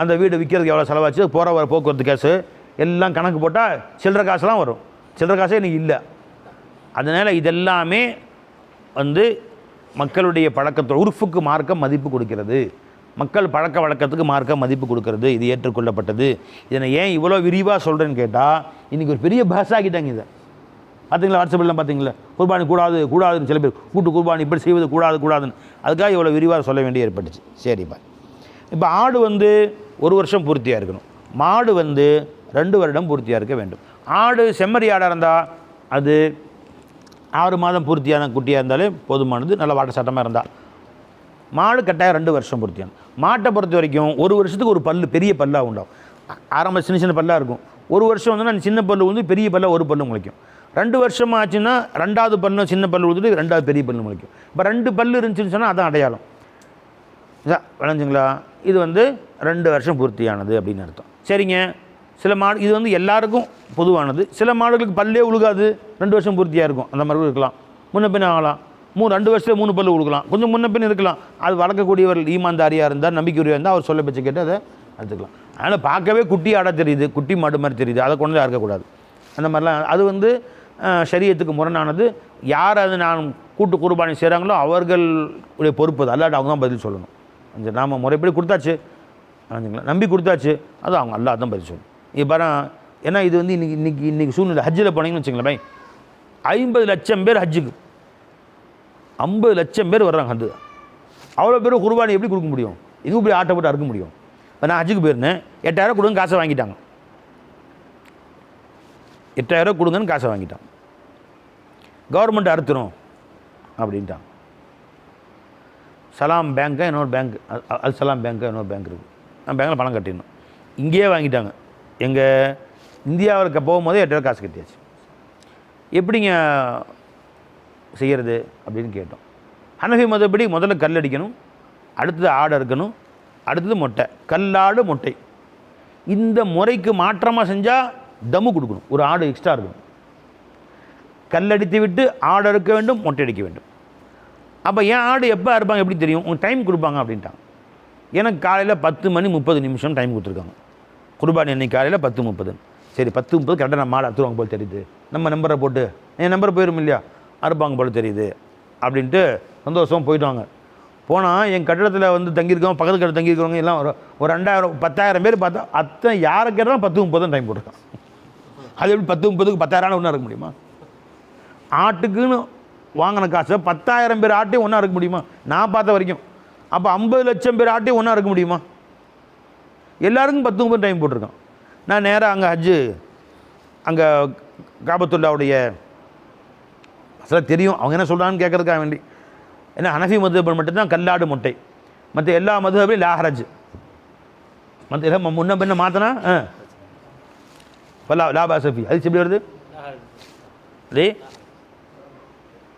அந்த வீடு விற்கிறதுக்கு எவ்வளோ செலவாச்சு, போகிற வர போக்குவரத்து காசு எல்லாம் கணக்கு போட்டால் சில்லறை காசுலாம் வரும். சில்லறை காசே இன்றைக்கி இல்லை. அதனால் இதெல்லாமே வந்து மக்களுடைய பழக்கத்தோட உறுப்புக்கு மார்க்க மதிப்பு கொடுக்கிறது, மக்கள் பழக்க வழக்கத்துக்கு மார்க்க மதிப்பு கொடுக்கறது, இது ஏற்றுக்கொள்ளப்பட்டது. இதனை ஏன் இவ்வளோ விரிவாக சொல்கிறேன்னு கேட்டால் இன்றைக்கி ஒரு பெரிய பாஷாக்கிட்டாங்க இதை. பார்த்தீங்களா? வாட்ஸ்அப்லாம் பார்த்தீங்களா? குர்பானி கூடாதுன்னு சில பேர், கூட்டு குர்பானி இப்படி செய்வது கூடாதுன்னு, அதுக்காக இவ்வளோ விரிவாக சொல்ல வேண்டிய ஏற்பட்டுச்சு. சரிப்பா. இப்போ ஆடு வந்து 1 வருஷம் பூர்த்தியாக இருக்கணும், மாடு வந்து 2 வருடம் பூர்த்தியாக இருக்க வேண்டும். ஆடு செம்மறி ஆடாக இருந்தால் அது 6 மாதம் பூர்த்தியான குட்டியாக இருந்தாலே போதுமானது, நல்ல வாட்ட சட்டமாக இருந்தால். மாடு கட்டாயம் 2 வருஷம் பூர்த்தியான. மாட்டை பொறுத்த வரைக்கும் 1 வருஷத்துக்கு ஒரு பல்லு, பெரிய பல்லாக உண்டாகும். ஆரம்ப சின்ன பல்லாக இருக்கும். 1 வருஷம் வந்து சின்ன பல்லு வந்து பெரிய பல்லாக ஒரு பல்லு முளைக்கும். 2 வருஷம் ஆச்சுன்னா 2வது பல்லு சின்ன பல்லு ஊற்றிட்டு 2வது பெரிய பல்லு முளைக்கும். இப்போ 2 பல்லு இருந்துச்சுன்னு சொன்னால் அதான் அடையாளம். விளைஞ்சுங்களா? இது வந்து 2 வருஷம் பூர்த்தியானது அப்படின்னு அர்த்தம். சரிங்க. சில மாடு இது வந்து எல்லாருக்கும் பொதுவானது. சில மாடுகளுக்கு பல்லே உழுகாது, 2 வருஷம் பூர்த்தியாக இருக்கும், அந்த மாதிரி இருக்கலாம். முன்ன பின்ன ஆகலாம். 2 வருஷத்தில் 3 பல்லு கொடுக்கலாம், கொஞ்சம் முன்ன பின் இருக்கலாம். அது வளர்க்கக்கூடியவர்கள் ஈமான்தாரியாக இருந்தால், நம்பிக்கையுரியாக இருந்தால் அவர் சொல்ல பேச்சு கேட்டு அதை எடுத்துக்கலாம். அதனால் பார்க்கவே குட்டி ஆட தெரியுது, குட்டி மாடு மாதிரி தெரியுது, அதை கொண்டு தான் இருக்கக்கூடாது. அந்த மாதிரிலாம் அது வந்து ஷரியத்துக்கு முரணானது. யார் அது நான் கூட்டு குர்பானி செய்கிறாங்களோ அவர்களுடைய பொறுப்பு அது, அல்லாட்ட அவங்க தான் பதில் சொல்லணும். அந்த நாம் முறைப்படி கொடுத்தாச்சு, நம்பி கொடுத்தாச்சு, அது அவங்க அல்லா தான் பதில் சொல்லணும். இப்போ பாரு, ஏன்னா இது வந்து இன்றைக்கி சூழ்நிலை ஹஜ்ஜில் போனீங்கன்னு வச்சுங்களேன், 50 லட்சம் பேர் ஹஜ்ஜுக்கு, 50 லட்சம் பேர் வர்றாங்க. அது அவ்வளோ பேர் குர்பானி எப்படி கொடுக்க முடியும்? இதுவும் இப்படி ஆட்டை போட்டு அறுக்க முடியும்? நான் ஹஜ்ஜுக்கு போயிருந்தேன், 8000 கொடுங்க காசை வாங்கிட்டாங்க. 8000 கொடுங்கன்னு காசை வாங்கிட்டாங்க. கவர்மெண்ட் அறுத்துரும் அப்படின்ட்டாங்க. சலாம் பேங்க்கை இன்னொரு பேங்க், அல் சலாம் பேங்க்கை இன்னொரு பேங்க் இருக்குது, நான் பேங்கில் பணம் கட்டிடணும். இங்கேயே வாங்கிட்டாங்க. எங்கள் இந்தியாவுக்கு போகும்போதே 8,000 காசு கட்டியாச்சு. எப்படிங்க செய்கிறது அப்படின்னு கேட்டோம். ஹனஃபி மதப்படி முதல்ல கல் அடிக்கணும், அடுத்தது ஆடு அறுக்கணும், அடுத்தது மொட்டை, கல்லாடு மொட்டை. இந்த முறைக்கு மாற்றமாக செஞ்சால் தம்மு கொடுக்கணும், ஒரு ஆடு எக்ஸ்ட்ரா இருக்கணும். கல்லடித்து விட்டு ஆடு அறுக்க வேண்டும், மொட்டை அடிக்க வேண்டும். அப்போ ஏன் ஆடு எப்போ அறுப்பாங்க எப்படி தெரியும்? உங்களுக்கு டைம் கொடுப்பாங்க அப்படின்ட்டாங்க. எனக்கு காலையில் 10:30 டைம் கொடுத்துருக்காங்க. குர்பானி அன்னைக்கு காலையில் 10:30. சரி 10:30 கரெக்டாக நம்ம மாடு அறுத்துருவாங்க போல் தெரியுது, நம்ம நம்பரை போட்டு என் நம்பர் போயிடும் இல்லையா, அறுப்பாங்க போல் தெரியுது அப்படின்ட்டு சந்தோஷம் போயிடுவாங்க. போனால் என் கட்டடத்தில் வந்து தங்கியிருக்கவங்க, பக்கத்து கட்டத்தில் தங்கியிருக்கிறவங்க எல்லாம் ஒரு 2,000 10,000 பேர் பார்த்தா அத்தனை யாரை கேட்டாலும் 10:30 டைம் போட்டிருக்கான். அது எப்படி 10:30க்கு 10,000 ஒன்றா இருக்க முடியுமா? ஆட்டுக்குன்னு வாங்கின காசை 10,000 பேர் ஆட்டையும் ஒன்றா இருக்க முடியுமா நான் பார்த்த வரைக்கும்? அப்போ 50 லட்சம் பேர் ஆட்டையும் ஒன்றா இருக்க முடியுமா? எல்லாருக்கும் 10:30 டைம் போட்டிருக்கான். நான் நேராக அங்கே ஹஜ்ஜு, அங்கே காபத்துல்லாவுடைய அசலாக தெரியும் அவங்க என்ன சொல்கிறான்னு கேட்குறதுக்காக வேண்டி. ஏன்னா ஹனஃபி மதுஹப் மட்டும்தான் கல்லாடு மொட்டை, மற்ற எல்லா மதுஹப்லையும் லாஹரஜ். மற்ற எல்லாம் முன்ன பின்ன மாற்றினா லாபாசஃபி அது எப்படி வருது? அதே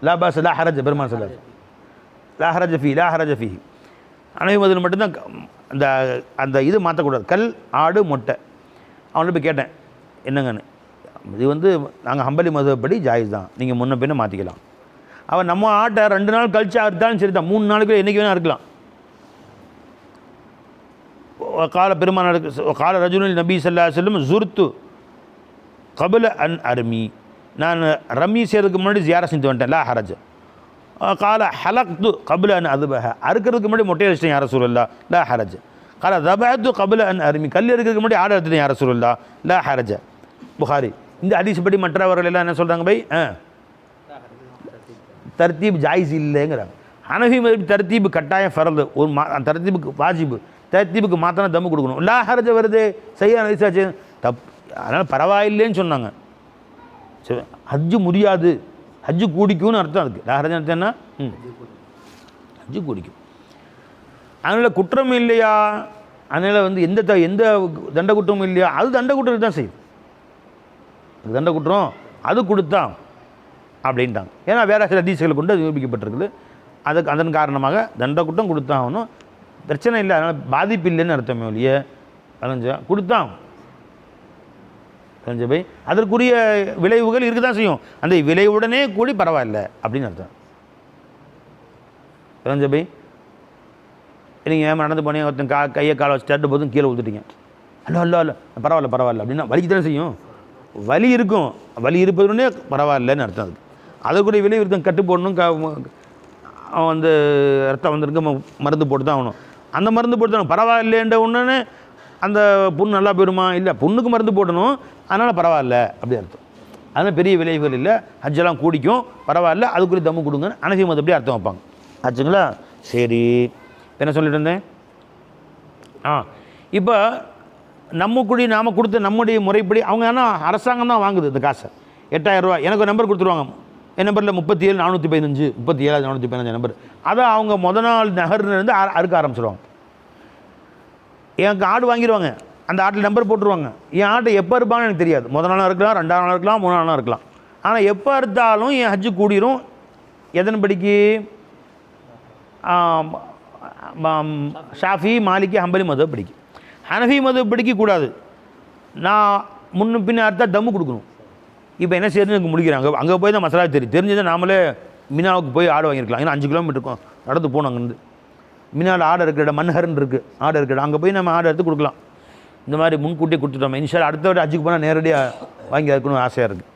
லாபாஸ் லாஹரஜ் பெருமான் சொல்லாது லாஹரஜஃபி. ஹனஃபி மதுஹப் மட்டும்தான் அந்த அந்த இது மாற்றக்கூடாது, கல் ஆடு மொட்டை. அவன்கிட்ட போய் கேட்டேன் என்னங்கன்னு. இது வந்து நாங்கள் ஹம்பலி மதுஹப்படி ஜாயிஸ் தான், நீங்கள் முன்ன பின்ன மாற்றிக்கலாம். அவன் நம்ம ஆட்டை 2 நாள் கழிச்சு அறுத்தாலும் சரி தான், 3 நாளுக்கு என்றைக்கு வேணால் இருக்கலாம். கால பெருமான கால ரஜுனில் நபி ஸல்லல்லாஹு அலைஹி வஸல்லம் ஜுர்த்து கபல அன் அர்மி, நான் ரம்மி செய்கிறதுக்கு முன்னாடி ஜியாரா செஞ்சு வந்துட்டேன், லா ஹரஜ். கால ஹலக்து கபல அன் அதுபஹ, அறுக்கிறதுக்கு முன்னாடி மொட்டை அடிச்சிட்டேன் யா ரசூலல்லாஹ், லா ஹரஜ். கால தபஹத்து கபல அன் அர்மி, கல் இருக்கிறதுக்கு முன்னாடி ஆடு அறுத்துட்டேன் யா ரசூலல்லாஹ், லா ஹரஜ. புகாரி. இந்த ஹதீஸ் படி மற்றவர்கள் எல்லாம் என்ன சொல்கிறாங்க பை? தர்த்தீப் ஜாயிஸ் இல்லைங்கிறாங்க. ஹனஃபி மதுஹப் தர்த்தீபு கட்டாயம் ஃபரது, ஒரு தர்த்தீபுக்கு வாஜிபு, தர்த்தீபுக்கு மாத்திரம் தம்மு கொடுக்கணும். லா ஹரஜ வருது செய்ய நைசாச்சு தப், அதனால் பரவாயில்லைன்னு சொன்னாங்க. சரி ஹஜ்ஜு முடியாது, ஹஜ்ஜு கூடிக்கும்னு அர்த்தம். அதுக்கு லா ஹரஜ் அர்த்தம் என்ன? ஹஜ்ஜு கூடிக்கும். அதனால் குற்றம் இல்லையா, அதனால் வந்து எந்த தண்ட குற்றமும் இல்லையா, அது தண்ட குற்றம் தான் செய்யும். தண்ட குற்றம் அது கொடுத்தா அப்படின்ட்டாங்க. ஏன்னா வேறு சில ஹதீஸ்களை கொண்டு அது நிரூபிக்கப்பட்டிருக்குது. அதுக்கு அதன் காரணமாக தண்ட குற்றம் கொடுத்தாகணும், பிரச்சனை இல்லை, அதனால் பாதிப்பு இல்லைன்னு அர்த்தமே ஒழிய அலைஞ்சா கொடுத்தான் அலைஞ்ச போய் அதற்குரிய விளைவுகள் இருக்க தான் செய்யும். அந்த விளைவுடனே கூடி பரவாயில்லை அப்படின்னு அர்த்தம். அலைஞ்ச போய் நீங்கள் நடந்து போனீங்க, ஒருத்தன் கையை காலை வச்சு போதும் கீழே ஊற்றுட்டீங்க, அல்ல பரவாயில்ல அப்படின்னா வலிக்கு தானே செய்யும், வலி இருக்கும், வலி இருப்பதுன்னே பரவாயில்லன்னு அர்த்தம். அதுக்கு அதற்குரிய விளைவு இருக்கும், கட்டு போடணும், அவன் வந்து ரத்தம் வந்திருக்கு, மருந்து போட்டு தான் ஆகணும். அந்த மருந்து போட்டு தான் பரவாயில்லைன்ற ஒன்றுன்னு அந்த புண்ணு நல்லா போயிடுமா? இல்லை, புண்ணுக்கு மருந்து போடணும், அதனால் பரவாயில்ல அப்படி அர்த்தம். அதனால் பெரிய விளைவுகள் இல்லை, ஹஜ்ஜெல்லாம் கூடிக்கும், பரவாயில்ல, அதுக்குரிய தம்மு கொடுங்கன்னு ஹனஃபி மதுஹப் அப்படி அர்த்தம் வைப்பாங்க. ஆச்சுங்களா? சரி, என்ன சொல்லிட்டு இருந்தேன்? இப்போ நாம் கொடுத்த நம்முடைய முறைப்படி அவங்க ஆனால் அரசாங்கம் தான் வாங்குது இந்த காசை. 8,000 ரூபா எனக்கு ஒரு நம்பர் கொடுத்துருவாங்க, என் நம்பரில் 37,415 37,415 நம்பர். அதை அவங்க நாள் நகர்லேருந்து அறுக்க ஆரம்பிச்சிடுவாங்க. எனக்கு ஆடு வாங்கிடுவாங்க, அந்த ஆட்டில் நம்பர் போட்டுருவாங்க. என் ஆட்டை எப்போ இருப்பான்னு எனக்கு தெரியாது, நாளாக இருக்கலாம், 2ஆம் நாளாக இருக்கலாம், 3ஆம் நாளாக இருக்கலாம். ஆனால் எப்போ அறுத்தாலும் என் ஹஜ்ஜு கூடிரும். எதன்படிக்கு? ஷாஃபி, மாலிகி, ஹம்பலி மதுஹப் படிக்கு. ஹனஃபி மதுஹப் படிக்கக்கூடாது, நான் முன்ன பின்ன அறுத்தா தம்மு கொடுக்கணும். இப்போ என்ன செய்யணும்னு எனக்கு முடிக்கிறாங்க, அங்கே போய் தான் மசாலா தெரிஞ்சதை நாமளே மினாவுக்கு போய் ஆடு வாங்கியிருக்கலாம். ஏன்னா 5 கிலோமீட்டர் இருக்கும், நடந்து போகணும். அங்கேருந்து மினாவில் ஆடு இருக்கிற இடம் மன்ஹர்ன்னு இருக்குது, ஆடு இருக்கிற அங்கே போய் நம்ம ஆடு எடுத்து கொடுக்கலாம். இந்த மாதிரி முன்கூட்டியே கொடுத்துட்டோம். இன்ஷா அடுத்த விட ஹஜ்ஜுக்கு போனால் நேரடியாக வாங்கி அதுக்குன்னு ஆசையாக இருக்குது.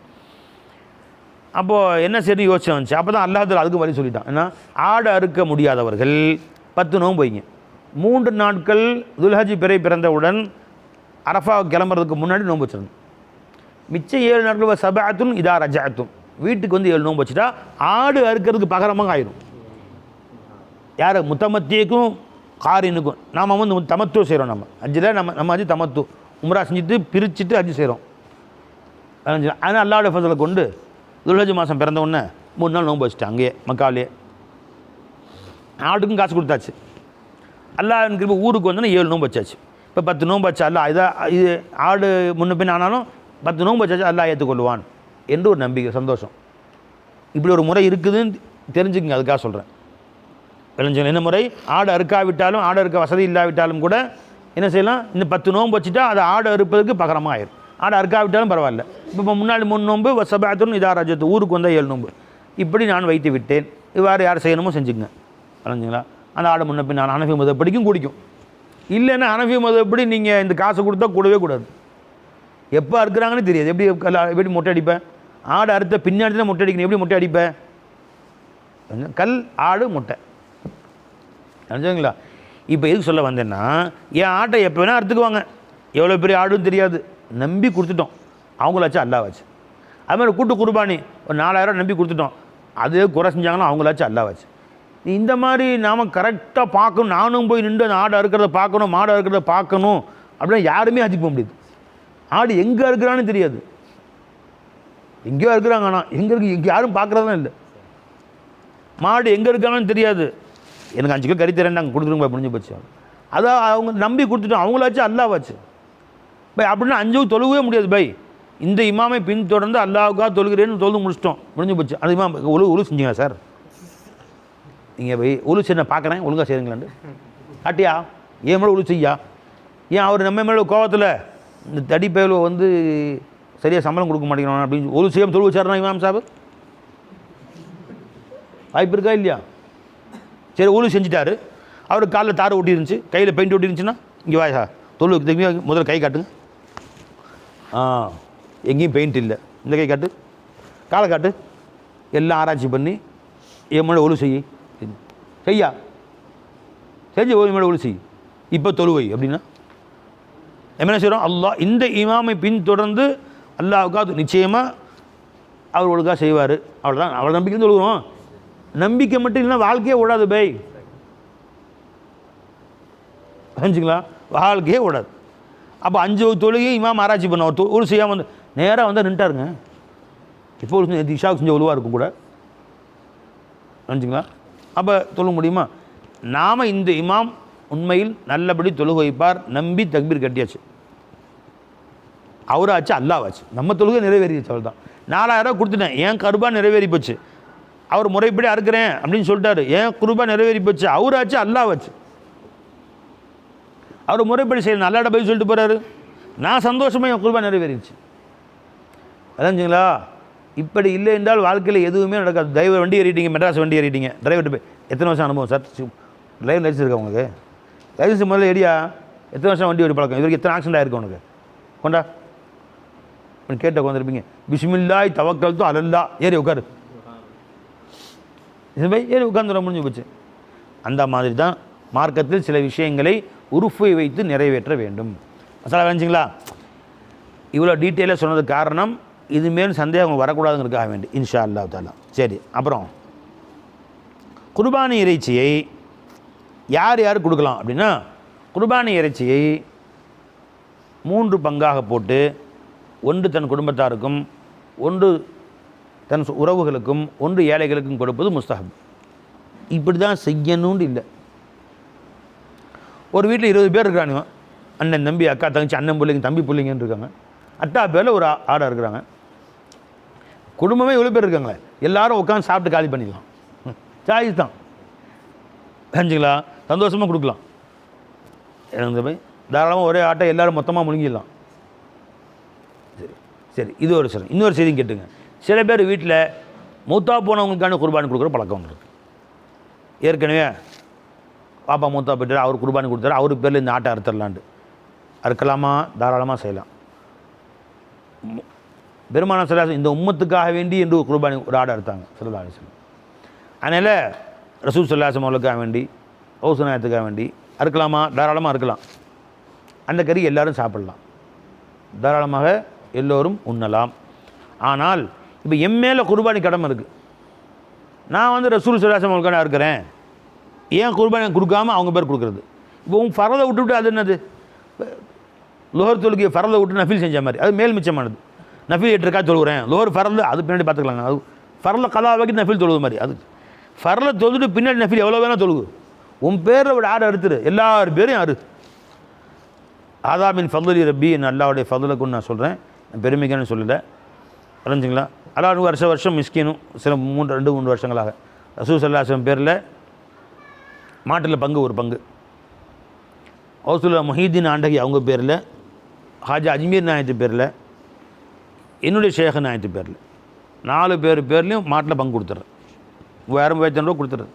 அப்போது என்ன செய்யணும் யோசிச்சு வந்துச்சு. அப்போ தான் அல்லாஹ் அதுக்கு வழி சொல்லிட்டான். ஏன்னா ஆடு அறுக்க முடியாதவர்கள் 10 நோன்பு வைங்க. 3 நாட்கள் துல்ஹஜ் பிறை பிறந்தவுடன் அரஃபாவுக்கு கிளம்புறதுக்கு முன்னாடி நோன்பு வச்சிடணும். மிச்சம் 7 நாட்கள் சபஅத்துன் இதா ரஜஅத்தும், வீட்டுக்கு வந்து 7 நோன்பு வச்சுட்டா ஆடு அறுக்கிறதுக்கு பகரமாக ஆயிடும். யார்? முத்தமத்தியக்கும் காரினுக்கும். நாம் வந்து தமத்து செய்கிறோம். நம்ம ஹஜ்ஜில் நம்ம ஹஜ்ஜு தமத்து, உம்ரா செஞ்சுட்டு பிரிச்சுட்டு ஹஜ்ஜு செய்கிறோம். அதனால் அல்லாஹ்வுடைய ஃபضலை கொண்டு துல்ஹஜ் மாதம் பிறந்த உடனே 3 நாள் நோன்பு வச்சுட்டேன் அங்கேயே மக்காவிலே. ஆட்டுக்கும் காசு கொடுத்தாச்சு. அல்லாஹ் கிருபை ஊருக்கு வந்தோன்னா 7 நோன்பு வச்சாச்சு. இப்போ 10 நோன்பு வச்சா அல்லாஹ் இது ஆடு முன்ன பின் ஆனாலும் 10 நோன்பு வச்சாச்சு அல்லாஹ் ஏற்றுக்கொள்வான் என்று ஒரு நம்பிக்கை, சந்தோஷம். இப்படி ஒரு முறை இருக்குதுன்னு தெரிஞ்சுக்கங்க, அதுக்காக சொல்கிறேன். விளைஞ்சல் என்ன முறை? ஆடு அறுக்காவிட்டாலும், ஆடு அறுக்க வசதி இல்லாவிட்டாலும் கூட என்ன செய்யலாம், இந்த 10 நோன்பு வச்சுட்டா அது ஆடு அறுப்பதற்கு பகரமாக ஆயிடும். ஆடு அறுக்காவிட்டாலும் பரவாயில்ல. இப்போ முன்னாடி 3 நோன்பு சபாத்துன்னு இதா ராஜத்து, ஊருக்கு வந்தால் 7 நோன்பு. இப்படி நான் வைத்து விட்டேன். இவ்வாறு யார் செய்யணுமோ செஞ்சுக்கங்க. விளைஞ்சுங்களா? அந்த ஆடு முன்ன பின் நான் ஹனஃபி மதப்படிக்கும் குடிக்கும். இல்லைன்னா ஹனஃபி மதப்படி நீங்கள் இந்த காசு கொடுத்தா கூடவே கூடாது. எப்போ அறுக்குறாங்கன்னு தெரியாது. எப்படி மொட்டை அடிப்பேன்? ஆடு அறுத்த பின்னாடி தான் மொட்டை அடிக்கணும். எப்படி மொட்டை அடிப்பேன்? கல் ஆடு முட்டை. நினச்சிங்களா? இப்போ எதுக்கு சொல்ல வந்தேன்னா, என் ஆட்டை எப்போ வேணால் அறுத்துக்குவாங்க. எவ்வளோ பெரிய ஆடுன்னு தெரியாது. நம்பி கொடுத்துட்டோம், அவங்களாச்சும் அல்லாஹ் வச்சு. அதுமாதிரி கூட்டு குர்பானி ஒரு 4000 நம்பி கொடுத்துட்டோம், அதே குறை செஞ்சாங்கன்னா அவங்களாச்சும் அல்லாஹ் வச்சு. இந்த மாதிரி நாம் கரெக்டாக பார்க்கணும். நானும் போய் நின்று அந்த ஆடு அறுக்கிறத பார்க்கணும், மாடு அறுக்கிறத பார்க்கணும் அப்படின்னா யாருமே ஹஜ்ஜுக்கு போக முடியாது. ஆடு எங்கே அறுக்கிறான்னு தெரியாது. எங்கேயோ இருக்கிறாங்க, ஆனால் எங்கே இருக்கு எங்கே யாரும் பார்க்குறதுலாம் இல்லை. மாடு எங்கே இருக்காங்கன்னு தெரியாது. எனக்கு 5 கிலோ கறி தரேன் கொடுத்துருங்க முடிஞ்சு போச்சு. அதான் அவங்க நம்பி கொடுத்துட்டோம், அவங்களாச்சும் அல்லாஹ் வச்சு. பை அப்படின்னா 5 தொழுகவே முடியாது. பை இந்த இமாமை பின்தொடர்ந்து அல்லாஹுக்காக தொழுகிறேன்னு தொழுது முடிச்சிட்டோம், முடிஞ்சு போச்சு. அந்த இமாம் ஒழு செஞ்சீங்களா சார்? நீங்கள் போய் ஒழு சரி நான் பார்க்குறேன், ஒழுங்காக செய்யுங்களான்னு காட்டியா? ஏன் மேலே ஒழு செய்யா? ஏன் அவர் நம்ம மேலே கோவத்தில் இந்த தடி பயலோ வந்து சரியாக சம்பளம் கொடுக்க மாட்டேங்கிறான் அப்படின்னு ஒழு செய்யாமல் தொழு வச்சாருனா இமாம் சார்? வாய்ப்பு இருக்கா இல்லையா? சரி, ஒழு செஞ்சுட்டாரு. அவருக்கு காலில் தார் ஒட்டி இருந்துச்சு, கையில் பெயிண்ட் ஒட்டி இருந்துச்சுன்னா இங்கே வாயா தொழு முதல்ல கை காட்டுங்க. எங்கேயும் பெயிண்ட் இல்லை, இந்த கை காட்டு, காலை காட்டு. எல்லாம் ஆராய்ச்சி பண்ணி என் மேலே ஒழு செய்யா செஞ்சு ஒரு மேலே ஒழு செய், இப்போ தொழுவை அப்படின்னா என்ன செய்கிறோம்? அல்லாஹ் இந்த இமாமை பின்தொடர்ந்து அல்லாஹுக்காக நிச்சயமாக அவர் ஒழுங்காக செய்வார். அவ்வளோதான். அவ்வளோ நம்பிக்கை தொழுகிறோம். நம்பிக்கை மட்டும் இல்லைன்னா வாழ்க்கையே ஓடாது பை. புரிஞ்சுங்களா? வாழ்க்கையே ஓடாது. அப்போ 5 தொழுகை இமாம் ஆராய்ச்சி பண்ண ஒரு செய்யாமல் வந்து நேராக வந்து நின்ட்டாருங்க. இப்போ ஒரு இஷாவுக்கு செஞ்ச ஒழுவாக இருக்கும் கூட. புரிஞ்சுங்களா? அப்போ தொழுக முடியுமா? நாம் இந்த இமாம் உண்மையில் நல்லபடி தொழுக வைப்பார் நம்பி தக்பீர் கட்டியாச்சு, அவராச்சு அல்லாஹ்வாச்சு, நம்ம தொழுகை நிறைவேறிச்சு. அவள் தான் 4000 கொடுத்துட்டேன், ஏன் கருபா நிறைவேறி போச்சு. அவர் முறைப்படி அறுக்கிறேன் அப்படின்னு சொல்லிட்டாரு, ஏன் குருபா நிறைவேறி போச்சு. அவராச்சு அல்லாஹ்வாச்சு, அவர் முறைப்படி செய்யணும். அல்லாஹ்ட போய் சொல்லிட்டு போகிறாரு, நான் சந்தோஷமாக என் குருபா நிறைவேறிச்சு. அதாச்சுங்களா? இப்படி இல்லை என்றால் வாழ்க்கையில் எதுவுமே நடக்காது. டிரைவர் வண்டி ஏறிட்டீங்க, மெட்ராஸ் வண்டி ஏறிட்டீங்க, டிரைவர்கிட்ட போய் எத்தனை வருஷம் அனுபவம் சார்? டிரைவர் லைசன்ஸ் இருக்கா உங்களுக்கு? லைசன்ஸ் முதல்ல ஏரியா எத்தனை வருஷம் வண்டி ஓடி பழக்கம்? இவருக்கு எத்தனை ஆக்சிடென்ட் ஆகிருக்கு உனக்கு? கொண்டா கேட்ட உட்காந்துருப்பீங்க. பிஸ்மில்லாஹ் தவக்கல்து அலல்லாஹ், ஏறி உட்காரு, ஏறி உட்காந்துட முடிஞ்சு போச்சு. அந்த மாதிரி தான் மார்க்கத்தில் சில விஷயங்களை உறுப்பை வைத்து நிறைவேற்ற வேண்டும். மசாலா வேணுச்சிங்களா? இவ்வளோ டீட்டெயிலாக சொன்னதுக்கு காரணம் இதுமாரி சந்தேகம் வரக்கூடாதுங்கிறதுக்காக வேண்டி, இன்ஷா அல்லாஹ் தஆலா. சரி, அப்புறம் குர்பானி இறைச்சியை யார் யார் கொடுக்கலாம் அப்படின்னா, குர்பானி இறைச்சியை 3 பங்காக போட்டு, 1 தன் குடும்பத்தாருக்கும், 1 தன் உறவுகளுக்கும், 1 ஏழைகளுக்கும் கொடுப்பது முஸ்தஹப். இப்படி தான் செய்யணும்னு இல்லை. ஒரு வீட்டில் 20 பேர் இருக்கிறானுங்க, அண்ணன் தம்பி அக்கா தங்கச்சி, அண்ணன் பிள்ளைங்க தம்பி பிள்ளைங்கன்னு இருக்காங்க. அட்டா பேரில் ஒரு ஆடை இருக்கிறாங்க. குடும்பமே இவ்வளோ பேர் இருக்காங்களே, எல்லாரும் உட்காந்து சாப்பிட்டு காலி பண்ணிடலாம். சாய்ஸ் தான். செஞ்சுங்களா? சந்தோஷமாக கொடுக்கலாம். எனக்கு போய் தாராளமாக ஒரே ஆட்டை எல்லோரும் மொத்தமாக முழுங்கிடலாம். சரி சரி, இது ஒரு சரி. இன்னொரு செய்தியும் கேட்டுங்க. சில பேர் வீட்டில் மூத்தா போனவங்களுக்கான குர்பானி கொடுக்குற பழக்கம் இருக்குது. ஏற்கனவே பாப்பா மூத்தா போய்ட்டார், அவர் குர்பானி கொடுத்தாரு, அவருக்கு பேரில் இந்த ஆட்டை அறுத்துடலான்ட்டு. அறுக்கலாமா? தாராளமாக செய்யலாம். பெருமான சலாசம் இந்த உம்மத்துக்காக வேண்டி என்று குர்பானி ஒரு ஆடை அறுத்தாங்க ஸல்லல்லாஹு அலைஹி வஸல்லம். அதனால் ரசூல் ஸல்லல்லாஹு அலைஹி அவர்களுக்காக வேண்டி, ஹவுஸ்நாயத்துக்காக வேண்டி அறுக்கலாமா? தாராளமாக அறுக்கலாம். அந்த கறி எல்லோரும் சாப்பிடலாம், தாராளமாக எல்லோரும் உண்ணலாம். ஆனால் இப்போ என் மேலே குர்பானி கடமை இருக்குது. நான் வந்து ரசூல் ஸல்லல்லாஹு அலைஹி அவர்களுக்காக இருக்கிறேன், ஏன் குர்பானி கொடுக்காமல் அவங்க பேர் கொடுக்குறது? இப்போ உங்கள் ஃபரதை விட்டுவிட்டு அது என்னது? லோஹர் தொழுகையை ஃபரதை விட்டு நஃபில் செஞ்ச மாதிரி, அது மேல் மிச்சமானது. நஃபில் 8 ரக்காத் தொழுகிறேன், லோஹர் ஃபரது அது பின்னாடி பார்த்துக்கலாங்க. அது ஃபர்ல கலா வைக்கிட்டு நஃபில் தொழுது மாதிரி. அது ஃபர்ல தொழுதுட்டு பின்னாடி நஃபில் எவ்வளோ வேணால் தொழுகு. உன் பேரில் ஒரு ஆடை அறுத்துரு, எல்லார் பேரையும் அறு. ஆதாமின் ஃபதுலி ரப்பி, என்ன அல்லாவுடைய ஃபதுலுக்குன்னு நான் சொல்கிறேன், பெருமைக்கானு சொல்லலை. புரிஞ்சுங்களா? அல்லாஹ் வருஷம் மிஸ்கினும் சில 2-3 வருஷங்களாக ரசூல் ஸல்லல்லாஹு அலைஹி வஸல்லம் பேரில் மாட்டில் பங்கு ஒரு பங்கு, ஹவுசுல்லா முஹீதீன் ஆண்டகி அவங்க பேரில், ஹாஜா அஜ்மீர் நாயத்து பேரில், என்னுடைய ஷேக் நாயத்து பேரில், 4 பேர்லேயும் மாட்டில் பங்கு கொடுத்துட்றேன். 2500 ரூபா கொடுத்துட்றேன்.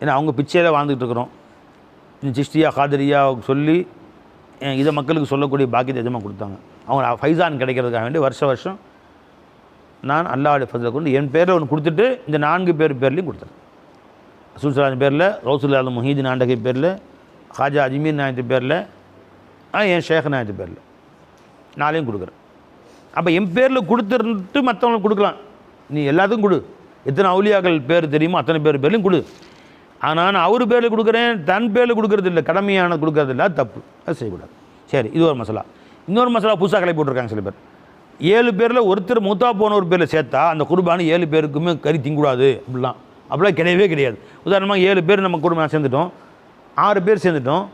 ஏன்னா அவங்க பிச்சையில் வாழ்ந்துக்கிட்டு இருக்கிறோம். சிஷ்டியா காதரியா சொல்லி இதை மக்களுக்கு சொல்லக்கூடிய பாக்கியத்தை எஜமாக கொடுத்தாங்க. அவங்க ஃபைசான் கிடைக்கிறதுக்காக வேண்டி வருஷம் நான் அல்லாஹ்வுடைய ஃபضலை கொண்டு என் பேரில் ஒன்று கொடுத்துட்டு இந்த 4 பேர்லேயும் கொடுத்துறேன். ரசூல் ஸல்லல்லாஹு அலைஹி பேரில், ரசூலுல்லாஹி முஹீதீன் ஆண்டகி பேரில், ஹாஜா அஜ்மீர் நாயத்து பேரில், என் ஷேக் நாயத்து பேரில் 4யும் கொடுக்குறேன். அப்போ என் பேரில் கொடுத்துட்டு மற்றவங்களுக்கு கொடுக்கலாம். நீ எல்லாத்துக்கும் கொடு, எத்தனை அவுலியாக்கள் பேர் தெரியுமோ அத்தனை பேர்லையும் கொடு. ஆனால் நான் அவர் பேரில் கொடுக்குறேன், தன் பேரில் கொடுக்குறது இல்லை, கடமையான கொடுக்குறது இல்லை, தப்பு. அது செய்யக்கூடாது. சரி, இது ஒரு மசாலா. இன்னொரு மசாலா புதுசாக கிளப்பி போட்டிருக்காங்க சில பேர். 7 பேரில் ஒருத்தர் மூத்தா போன ஒரு பேரில் சேர்த்தா அந்த குர்பானி 7 பேருக்குமே கறி திங்கக்கூடாது. அப்படிலாம் கிடையவே கிடையாது. உதாரணமாக 7 பேர் நம்ம குடும்பம் சேர்ந்துட்டோம், 6 பேர் சேர்ந்துட்டோம்,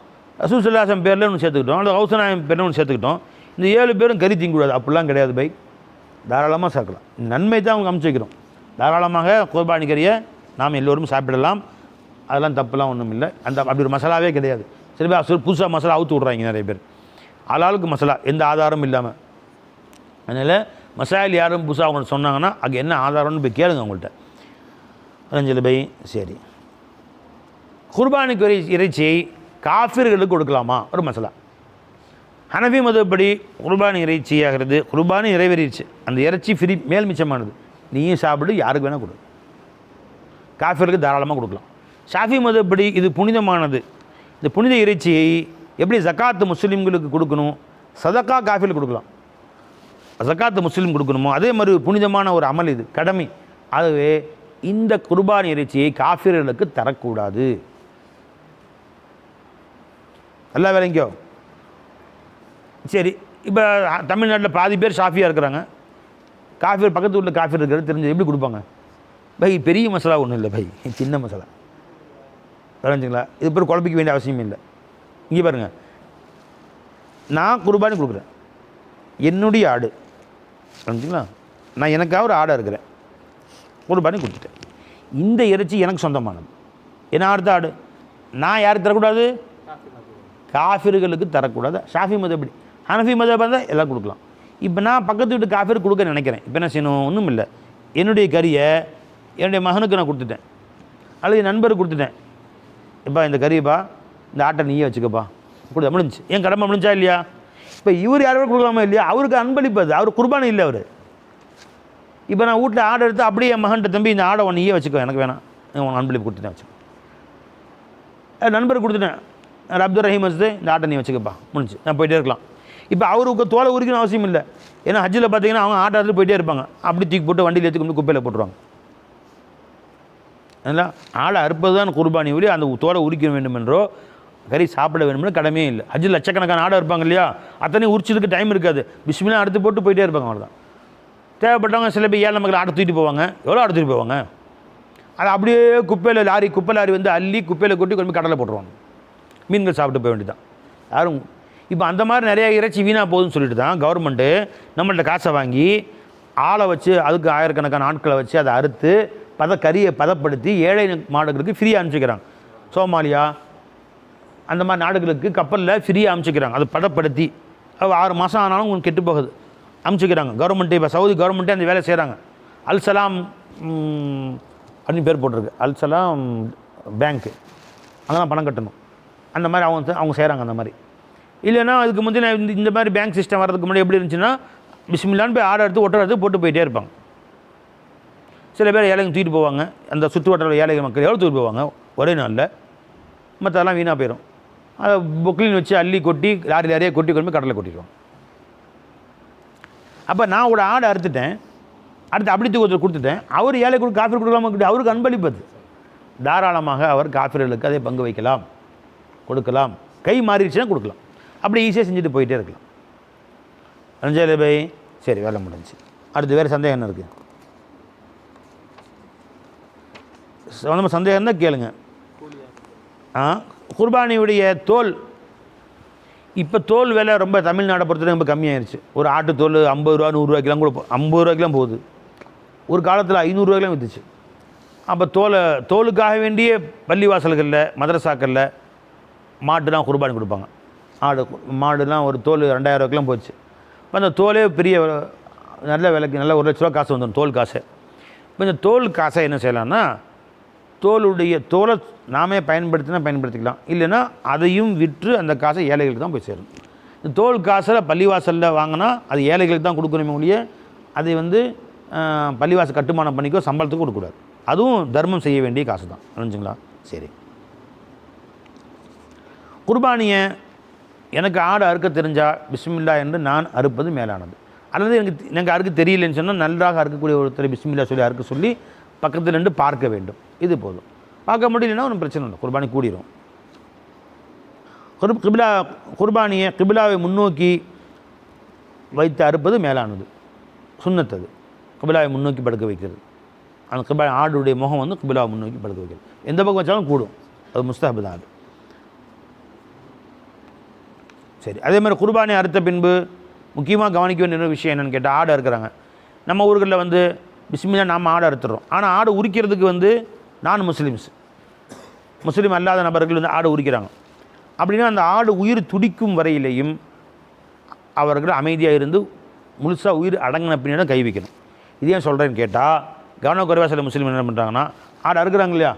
ரசூல் ஸல்லல்லாஹு அலைஹி வஸல்லம் பேரில் ஒன்று சேர்த்துக்கிட்டோம், அல்லது ஹவுசநாயகம் பேரில் ஒன்று சேர்த்துக்கிட்டோம். இந்த 7 பேரும் கறி திங்கக்கூடாது, அப்படிலாம் கிடையாது பை. தாராளமாக சேர்க்கலாம். நன்மை தான் அவங்க அமைச்சு வைக்கிறோம். தாராளமாக குர்பானி கறியை நாம் எல்லோரும் சாப்பிடலாம். அதெல்லாம் தப்புலாம் ஒன்றும் இல்லை. அப்படி ஒரு மசாலாவே கிடையாது. சில பேர் புதுசாக மசாலா அவுத்து விட்றாங்க நிறைய பேர், ஆளாளுக்கு மசாலா, எந்த ஆதாரமும் இல்லாமல். அதனால் மசாயில் யாரும் புதுசாக அவங்க சொன்னாங்கன்னா அங்கே என்ன ஆதாரம்னு போய் கேளுங்க அவங்கள்ட்ட. ரஞ்சலி பை. சரி, குர்பானிக்கு இறைச்சியை காஃபிர்களுக்கு கொடுக்கலாமா? ஒரு மசாலா. ஹனஃபி மதப்படி குர்பானி இறைச்சியாகிறது, குர்பானி நிறைவேறிடுச்சு, அந்த இறைச்சி ஃப்ரீ, மேல் மிச்சமானது, நீயும் சாப்பிடு, யாருக்கு வேணால் கொடு, காஃபிர்களுக்கு தாராளமாக கொடுக்கலாம். ஷாஃபி மதப்படி இது புனிதமானது, இந்த புனித இறைச்சியை எப்படி ஜக்காத்து முஸ்லீம்களுக்கு கொடுக்கணும், சதக்கா காஃபிலுக்கு கொடுக்கலாம். ஜக்காத்து முஸ்லீம் கொடுக்கணுமோ அதே மாதிரி புனிதமான ஒரு அமல், இது கடமை. ஆகவே இந்த குர்பானி இறைச்சியை காஃபிர்களுக்கு தரக்கூடாது. நல்லா வேலைங்கோ. சரி, இப்போ தமிழ்நாட்டில் பாதி பேர் ஷாஃபியாக இருக்கிறாங்க, காஃபிர் பக்கத்து ஊரில் காஃபிர் இருக்கிறது தெரிஞ்சு எப்படி கொடுப்பாங்க? பை பெரிய மசாலா ஒன்றும் இல்லை பை, சின்ன மசாலா. தெரிஞ்சுங்களா? இது பேர் குழப்பிக்க வேண்டிய அவசியம் இல்லை. இங்கே பாருங்கள், நான் குர்பானி கொடுக்குறேன், என்னுடைய ஆடு, தெரிஞ்சுங்களா? நான் எனக்காக ஒரு ஆடாக இருக்கிறேன், குர்பானி கொடுத்துட்டேன். இந்த இறைச்சி எனக்கு சொந்தமானது, என்ன அடுத்த ஆடு, நான் யாருக்கு தரக்கூடாது? காஃபிர்களுக்கு தரக்கூடாது. ஷாஃபி மதப்படி. ஹனஃபி மதப்படி இருந்தால் எல்லாம் கொடுக்கலாம். இப்போ நான் பக்கத்து வீட்டு காஃபிர் கொடுக்க நினைக்கிறேன், இப்போ என்ன செய்யணும்? ஒன்றும் இல்லை, என்னுடைய கறியை என்னுடைய மகனுக்கு நான் கொடுத்துட்டேன், அல்லது என் நண்பருக்கு கொடுத்துட்டேன். இப்போ இந்த கறியப்பா, இந்த ஆட்டை நீயே வச்சுக்கப்பா, கொடுத்த முடிஞ்சு, என் கடமை முடிஞ்சா இல்லையா? இப்போ இவர் யாரும் கொடுக்கலாமா இல்லையா? அவருக்கு அன்பளிப்பது, அவர் குர்பானி இல்லை அவர். இப்போ நான் வீட்டில் ஆடை எடுத்து அப்படியே என் மகன்கிட்ட, தம்பி இந்த ஆடை நீயே வச்சுக்கோ, எனக்கு வேணாம், உனக்கு அன்பளிப்பு கொடுத்துட்டேன் வச்சுக்கோ. நண்பருக்கு கொடுத்துட்டேன், அப்துல் ரஹீம் வச்சுட்டு இந்த ஆட்டை நீ வச்சுக்கப்பா, முடிஞ்சு, நான் போயிட்டே இருக்கலாம். இப்போ அவருக்கு தோலை உரிக்கணும் அவசியம் இல்லை. ஏன்னா ஹஜ்ஜில் பார்த்தீங்கன்னா அவங்க ஆட்டை எடுத்து போயிட்டே இருப்பாங்க, அப்படி தூக்கி போட்டு வண்டியில் எடுத்து கொண்டு குப்பையில் போட்டுருவாங்க. அதனால் ஆடை அறுப்பது தான் குர்பானி ஒளி, அந்த தோலை உரிக்க வேண்டும் என்றோ கறி சாப்பிட வேண்டும்னு கடமையே இல்லை. ஹஜ்ஜில் லட்சக்கணக்கான ஆடை இருப்பாங்க இல்லையா, அத்தனையும் உரிச்சதுக்கு டைம் இருக்காது, பிஸ்மில்லா அடுத்து போட்டு போயிட்டே இருப்பாங்க. அவ்வளோதான். தேவைப்பட்டவங்க சில பேர் ஏழை மக்கள் ஆட்டை தூக்கிட்டு போவாங்க, எவ்வளோ ஆட்டை தூக்கிட்டு போவாங்க, அதை அப்படியே குப்பையில் குப்பை லாரி வந்து அள்ளி குப்பையில் கொட்டி கொண்டு போய் கடலை போட்டுருவாங்க, மீன்கள் சாப்பிட்டு போக வேண்டியதான். யாரும் இப்போ அந்த மாதிரி நிறைய இறைச்சி வீணாக போகுதுன்னு சொல்லிட்டு தான் கவர்மெண்ட்டு நம்மள்ட்ட காசை வாங்கி ஆளை வச்சு, அதுக்கு ஆயிரக்கணக்கான ஆட்களை வச்சு அதை அறுத்து கறியை பதப்படுத்தி ஏழை நாடுகளுக்கு ஃப்ரீயாக அனுப்பிச்சிக்கிறாங்க. சோமாலியா அந்த மாதிரி நாடுகளுக்கு கப்பலில் ஃப்ரீயாக அனுப்பிச்சிக்கிறாங்க, அதை பதப்படுத்தி. 6 மாதம் ஆனாலும் உங்களுக்கு கெட்டு போகுது, அனுப்பிச்சிக்கிறாங்க கவர்மெண்ட்டு. இப்போ சவுதி கவர்மெண்ட்டே அந்த வேலை செய்கிறாங்க. அல்சலாம் அப்படின்னு பேர் போட்டிருக்கு, அல்சலாம் பேங்க்கு, அங்கே தான் பணம் கட்டணும். அந்த மாதிரி அவங்க செய்கிறாங்க. அந்த மாதிரி இல்லைன்னா அதுக்கு முந்தைய இந்த மாதிரி பேங்க் சிஸ்டம் வர்றதுக்கு முன்னாடி எப்படி இருந்துச்சுன்னா, பிஸ்மில்லான்னு போய் ஆர்டர் எடுத்து ஒட்டை எடுத்து போட்டு போயிட்டே இருப்பாங்க. சில பேர் ஏழைங்க தூக்கிட்டு போவாங்க, அந்த சுற்று வட்டார ஏழைங்க மக்கள் எவ்வளோ தூக்கிட்டு போவாங்க ஒரே நாளில், மற்றதெல்லாம் வீணாக போயிடும். அதை பொக்லின் வச்சு அள்ளி கொட்டி லாரியாக கொட்டி கொண்டு போய் கடலை கொட்டிடுவோம். அப்போ நான் ஒரு ஆடை அறுத்துட்டேன், அடுத்து அப்படி தூக்கத்தில் கொடுத்துட்டேன், அவர் ஏழை காஃபி கொடுக்கலாமா? அவருக்கு அன்பளிப்பது. தாராளமாக அவர் காஃபிர்களுக்கு அதை பங்கு வைக்கலாம், கொடுக்கலாம். கை மாறிடுச்சுன்னா கொடுக்கலாம். அப்படி ஈஸியாக செஞ்சுட்டு போயிட்டே இருக்கலாம். அஞ்சலி பை. சரி, வேலை முடிஞ்சு. அடுத்து வேறு சந்தேகம் என்ன இருக்குது? நம்ம சந்தேகம் இருந்தால் கேளுங்க. குர்பானியுடைய தோல், இப்போ தோல் விலை ரொம்ப தமிழ்நாடை பொறுத்தவரை ரொம்ப கம்மியாயிருச்சு. ஒரு ஆட்டு தோல் 50 ரூபா 100 ரூபாய்க்கெலாம் கூட 50 ரூபாய்க்கெலாம் போகுது. ஒரு காலத்தில் 500 ரூபாய்க்கெலாம் விற்றுச்சு. அப்போ தோலுக்காக வேண்டிய பள்ளிவாசல்களில் மதரசாக்களில் மாட்டுலாம் குர்பானி கொடுப்பாங்க. மாடுலாம் ஒரு தோல் 2000 ரூபாய்க்கெலாம் போச்சு. இப்போ அந்த தோலே பெரிய நல்ல விலைக்கு நல்ல 1 லட்ச ரூபா காசு வந்துடும் தோல் காசை. இப்போ இந்த தோல் காசை என்ன செய்யலாம்னா, தோலை நாமே பயன்படுத்திக்கலாம், இல்லைன்னா அதையும் விற்று அந்த காசை ஏழைகளுக்கு தான் போய் சேரும். இந்த தோல் காசில் பள்ளிவாசலில் வாங்கினா அது ஏழைகளுக்கு தான் கொடுக்கணுமே ஒழிய அதை பள்ளிவாசல் கட்டுமானம் பண்ணிக்கோ சம்பளத்துக்கு கொடுக்கக்கூடாது. அதுவும் தர்மம் செய்ய வேண்டிய காசு தான். புரிஞ்சுங்களா? சரி. குர்பானியை எனக்கு ஆடு அறுக்க தெரிஞ்சா பிஸ்மில்லா என்று நான் அறுப்பது மேலானது. அல்லது எனக்கு அறுக்க தெரியலன்னு சொன்னால் நன்றாக அறுக்கக்கூடிய ஒருத்தரை பிஸ்மில்லா சொல்லி அறுக்க சொல்லி பக்கத்தில் நின்று பார்க்க வேண்டும். இது போதும். பார்க்க முடியலன்னா ஒன்றும் பிரச்சனை இல்லை, குர்பானி கூடிரும். குர்பானியை கிபிலாவை முன்னோக்கி வைத்து அறுப்பது மேலானது, சுன்னத்தது. கிபிலாவை முன்னோக்கி படுக்க வைக்கிறது. அந்த ஆடுடைய முகம் கிபிலாவை முன்னோக்கி படுக்க வைக்கிறது. எந்த பக்கம் வச்சாலும் கூடும், அது முஸ்தஹப் தான். அது சரி. அதே மாதிரி குர்பானி அறுத்த பின்பு முக்கியமாக கவனிக்க வேண்டிய விஷயம் என்னென்னு கேட்டால், ஆடு அறுக்கிறாங்க. நம்ம ஊர்களில் பிஸ்மில்லா நாம் ஆடு அறுத்துறோம். ஆனால் ஆடு உரிக்கிறதுக்கு நான் முஸ்லீம் அல்லாத நபர்கள் ஆடு உரிக்கிறாங்க. அப்படின்னா அந்த ஆடு உயிர் துடிக்கும் வரையிலையும் அவர்கள் அமைதியாக இருந்து முழுசாக உயிர் அடங்கின பின்னாடி தான் கை வைக்கணும். இது ஏன் சொல்கிறேன்னு கேட்டால், கவனக்குறைவாக சில முஸ்லீம் என்ன பண்ணுறாங்கன்னா, ஆடு அறுக்கிறாங்க இல்லையா,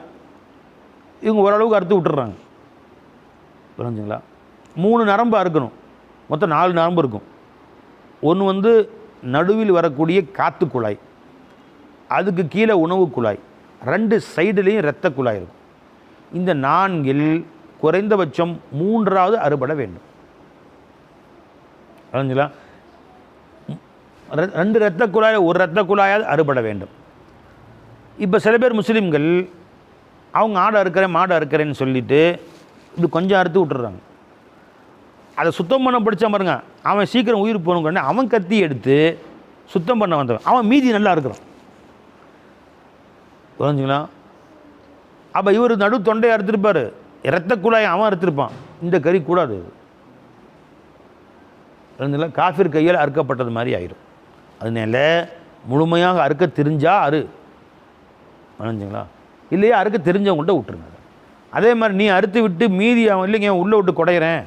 இவங்க ஓரளவுக்கு அறுத்து விட்டுறாங்க. புரிஞ்சுங்களா? 3 நரம்பு அறுக்கணும், மொத்தம் 4 நரம்பு இருக்கும். ஒன்று நடுவில் வரக்கூடிய காற்று குழாய், அதுக்கு கீழே உணவு குழாய், 2 சைடுலேயும் இரத்த குழாய் இருக்கும். இந்த 4இல் குறைந்தபட்சம் 3ஆவது அறுபட வேண்டும். புரிஞ்சுங்களா? 2 இரத்த குழாய், 1 இரத்த குழாயாவது அறுபட வேண்டும். இப்போ சில பேர் முஸ்லீம்கள் அவங்க ஆடு அறுக்கிறேன் மாடு அறுக்கிறேன்னு சொல்லிவிட்டு இது கொஞ்சம் அறுத்து விட்டுறாங்க. அதை சுத்தம் பண்ண படித்தா பாருங்க, அவன் சீக்கிரம் உயிர் போகணுங்க, அவன் கத்தி எடுத்து சுத்தம் பண்ண வந்தவன் அவன் மீதி நல்லா இருக்கிறான். புரிஞ்சுங்களா? அப்போ இவர் நடு தொண்டையை அறுத்துருப்பார், இரத்த குழாயை அவன் அறுத்துருப்பான். இந்த கறி கூடாது. புரிஞ்சுங்களா? காஃபிர் கையால் அறுக்கப்பட்டது மாதிரி ஆயிடும். அதனால முழுமையாக அறுக்க தெரிஞ்சா அறு. புரிஞ்சுங்களா? இல்லையா அறுக்க தெரிஞ்சவங்கள்ட்ட விட்டுருங்க. அதே மாதிரி நீ அறுத்து விட்டு மீதி அவன் இல்லைங்க உள்ளே விட்டு குடையிறேன்,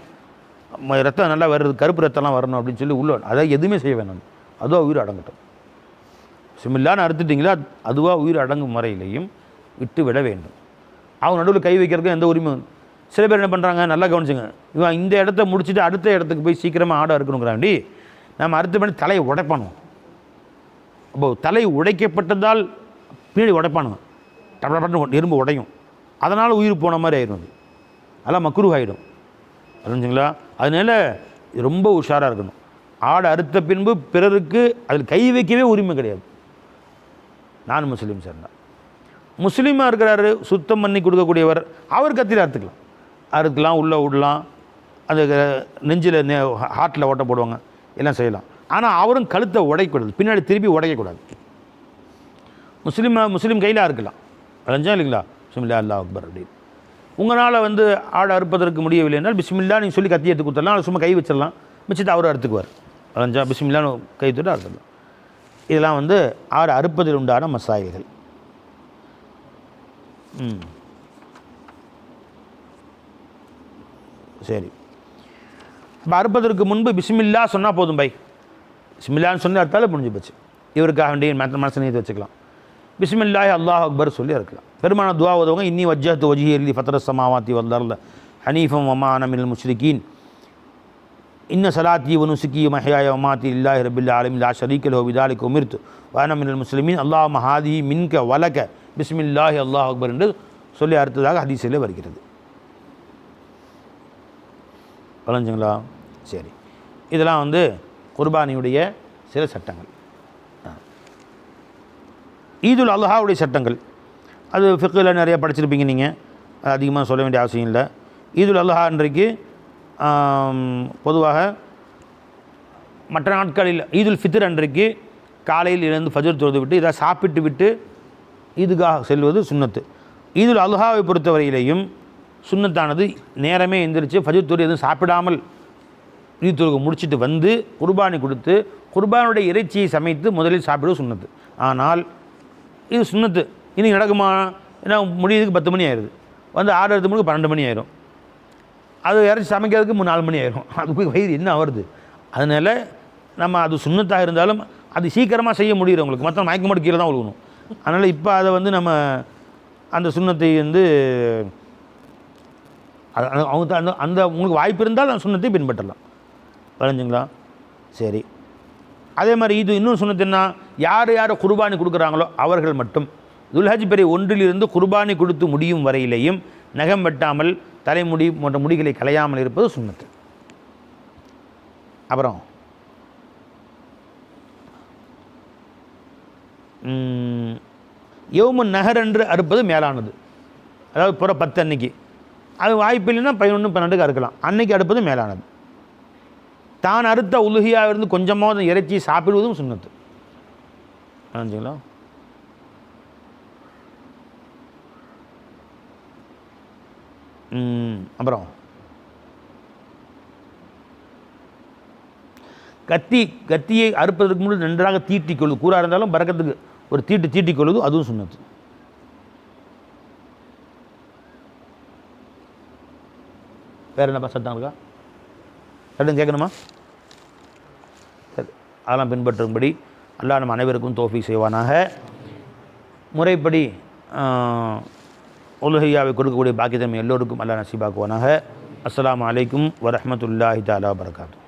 ரத்தம் நல்லா வருது, கருப்பு ரத்தம்லாம் வரணும் அப்படின்னு சொல்லி உள்ள அதை எதுவுமே செய்ய வேணாம். அதுவாக உயிர் அடங்கட்டும். சிமில்லான்னு அறுத்துட்டிங்களா, அதுவாக உயிர் அடங்கும் முறையிலையும் விட்டு விட வேண்டும். அவங்க நடுவில் கை வைக்கிறதுக்கு எந்த உரிமையும். சில பேர் என்ன பண்ணுறாங்க, நல்லா கவனிச்சுங்க, இவன் இந்த இடத்த முடிச்சுட்டு அடுத்த இடத்துக்கு போய் சீக்கிரமாக ஆடை அறுக்கணுங்கிறாண்டி நம்ம அறுத்து பண்ணி தலையை உடைப்பானுங்க. அப்போது தலை உடைக்கப்பட்டதால் பின்னாடி உடைப்பானுங்க, டப்பட்டு எறும்பு உடையும், அதனால் உயிர் போன மாதிரி ஆயிடும். அதெல்லாம் மக்ரூஹ் ஆகிடும். புரிஞ்சுங்களா? அதனால் ரொம்ப உஷாராக இருக்கணும். ஆடு அறுத்த பின்பு பிறருக்கு அதில் கை வைக்கவே உரிமை கிடையாது. நான் முஸ்லீம் சேர்ந்தால் முஸ்லீமாக இருக்கிறாரு, சுத்தம் பண்ணி கொடுக்கக்கூடியவர், அவர் கத்தியில் அறுத்துக்கலாம், உள்ளே விடலாம், அந்த நெஞ்சில் ஹார்ட்டில் ஓட்ட போடுவாங்க, எல்லாம் செய்யலாம். ஆனால் அவரும் கழுத்தை உடைக்கக்கூடாது, பின்னாடி திருப்பி உடைக்கக்கூடாது. முஸ்லீம் கையில் அறுக்கலாம். அரைஞ்சா இல்லைங்களா? பிஸ்மில்லா அல்லாஹ் அக்பர் அப்படின்னு. உங்களால் ஆடு அறுப்பதற்கு முடியவில்லை என்றால் பிஸ்மில்லா நீங்கள் சொல்லி கத்தி எடுத்து கொடுத்துடலாம், அதை சும்மா கை வச்சிடலாம், மிச்சத்தை அவரும் அறுத்துக்குவார். அரைஞ்சா பிஸ்மில்லான்னு கை தொட்டு அறுத்துடலாம். இதெல்லாம் ஆடு அறுப்பதில் உண்டான மசாயில்கள். சரி. இப்போ அறுப்பதற்கு முன்பு பிஸ்மில்லா சொன்னால் போதும். பிஸ்மில்லான்னு சொல்லி அறுத்தாலும் முடிஞ்சு போச்சு. இவருக்காக வேண்டிய மனசை நீத்து வச்சுக்கலாம். பிஸ்மில்லாஹி அல்லாஹ் அக்பர் சொல்லி இருக்கலாம். பெருமான துவா ஓதுவங்க, இன்னி வஜ்ஜஹ்து வஜ்ஹி லில்லதி ஃபத்தரஸ் ஸமாவாத்தி வல் அர்த ஹனீஃபன் வ மா அன மினல் முஷ்ரிகீன் இன்ன ஸலாத்தி வ நுஸுகி வ மஹ்யாய வ மமாத்தி லில்லாஹி ரப்பில் ஆலமீன் லா ஷரீக லஹு பிதாலிக உமிர்து வ அன மினல் முஸ்லிமீன் அல்லாஹும்ம ஹாதிஹி மின்க வலக பிஸ்மில்லாஹி அல்லாஹ் அக்பர் என்று சொல்லி அறுத்ததாக ஹதீஸில் வருகிறது. வளைஞ்சுங்களா? சரி. இதெல்லாம் குர்பானியுடைய சில சட்டங்கள். ஈதுல் அல்ஹாவுடைய சட்டங்கள் அது ஃபிக்ஹில் நிறைய படிச்சிருப்பீங்க நீங்கள், அதிகமாக சொல்ல வேண்டிய அவசியம் இல்லை. ஈதுல் அல்ஹா அன்றைக்கு பொதுவாக மற்ற நாட்களில் ஈதுல் ஃபித்ர் அன்றைக்கு காலையில் இருந்து ஃபஜர் தொழுது விட்டு இதை சாப்பிட்டு விட்டு ஈதுகாக செல்வது சுன்னத்து. ஈதுல் அல்ஹாவை பொறுத்தவரையிலேயும் சுன்னத்தானது நேரமே எந்திரிச்சு ஃபஜ்ர் தொழுகை எதுவும் சாப்பிடாமல் ஈத் தொழுகை முடிச்சுட்டு வந்து குர்பானி கொடுத்து குர்பானுடைய இறைச்சியை சமைத்து முதலில் சாப்பிடுவது சுன்னத்து. ஆனால் இது சுன்னத்து இன்னைக்கு நடக்குமா? ஏன்னா முடியறதுக்கு 10 மணி ஆயிடுது, வந்து ஆடுறதுக்கு மணிக்கு 12 மணி ஆயிரும், அது இறைச்சி சமைக்கிறதுக்கு 4 மணி ஆயிரும், அது போய் வயிறு என்ன ஆகுறது? அதனால் நம்ம அது சுன்னத்தாக இருந்தாலும் அது சீக்கிரமாக செய்ய முடியுறவங்களுக்கு, மற்ற மயக்க மாட்டு கீழே தான் விழுகணும். அதனால் இப்போ அதை வந்து நம்ம அந்த சுன்னத்தை வந்து அவங்க அந்த அந்த உங்களுக்கு வாய்ப்பு இருந்தால் அந்த சுன்னத்தை பின்பற்றலாம். வரைஞ்சுங்களா? சரி. அதே மாதிரி இது இன்னொரு சுன்னத்து என்ன, யார் யார் குர்பானி கொடுக்குறாங்களோ அவர்கள் மட்டும் துல்ஹஜ் பிறை 1 குர்பானி கொடுத்து முடியும் வரையிலேயும் நகம் வெட்டாமல் தலைமுடி போன்ற முடிகளை களையாமல் இருப்பது சுன்னத்து. அப்புறம் யௌமுன் நஹர் என்று அறுப்பது மேலானது. அதாவது புற 10 அன்னைக்கு, அது வாய்ப்பு இல்லைன்னா 11, 12க்கு அறுக்கலாம். அன்னைக்கு அடுப்பது மேலானது. தான் அறுத்த உலுகியாவிலிருந்து கொஞ்சமாவது இறைச்சி சாப்பிடுவதும் சுன்னத்து. புரிஞ்சுங்களா? அப்புறம் கத்தியை அறுப்பதற்கு முன்னாடி நன்றாக தீட்டிக்கொள்ளு, கூறாக இருந்தாலும் பறக்கத்துக்கு ஒரு தீட்டிக்கொள்வது அதுவும் சுன்னத்து. வேறு என்னப்பா சட்டம் இருக்கா? சட்டம் கேட்கணுமா? சரி, அதெல்லாம் பின்பற்றும்படி அல்லாஹ் நம்ம அனைவருக்கும் தௌஃபீக் செய்வானாக. முறைப்படி உலுஹியாவை கொடுக்கக்கூடிய பாக்கியத்தை எல்லோருக்கும் அல்லாஹ் நசீபாக்குவானாக. அஸ்ஸலாமு அலைக்கும் வரஹ்மத்துல்லாஹி தஆலா வபரகாத்துஹு.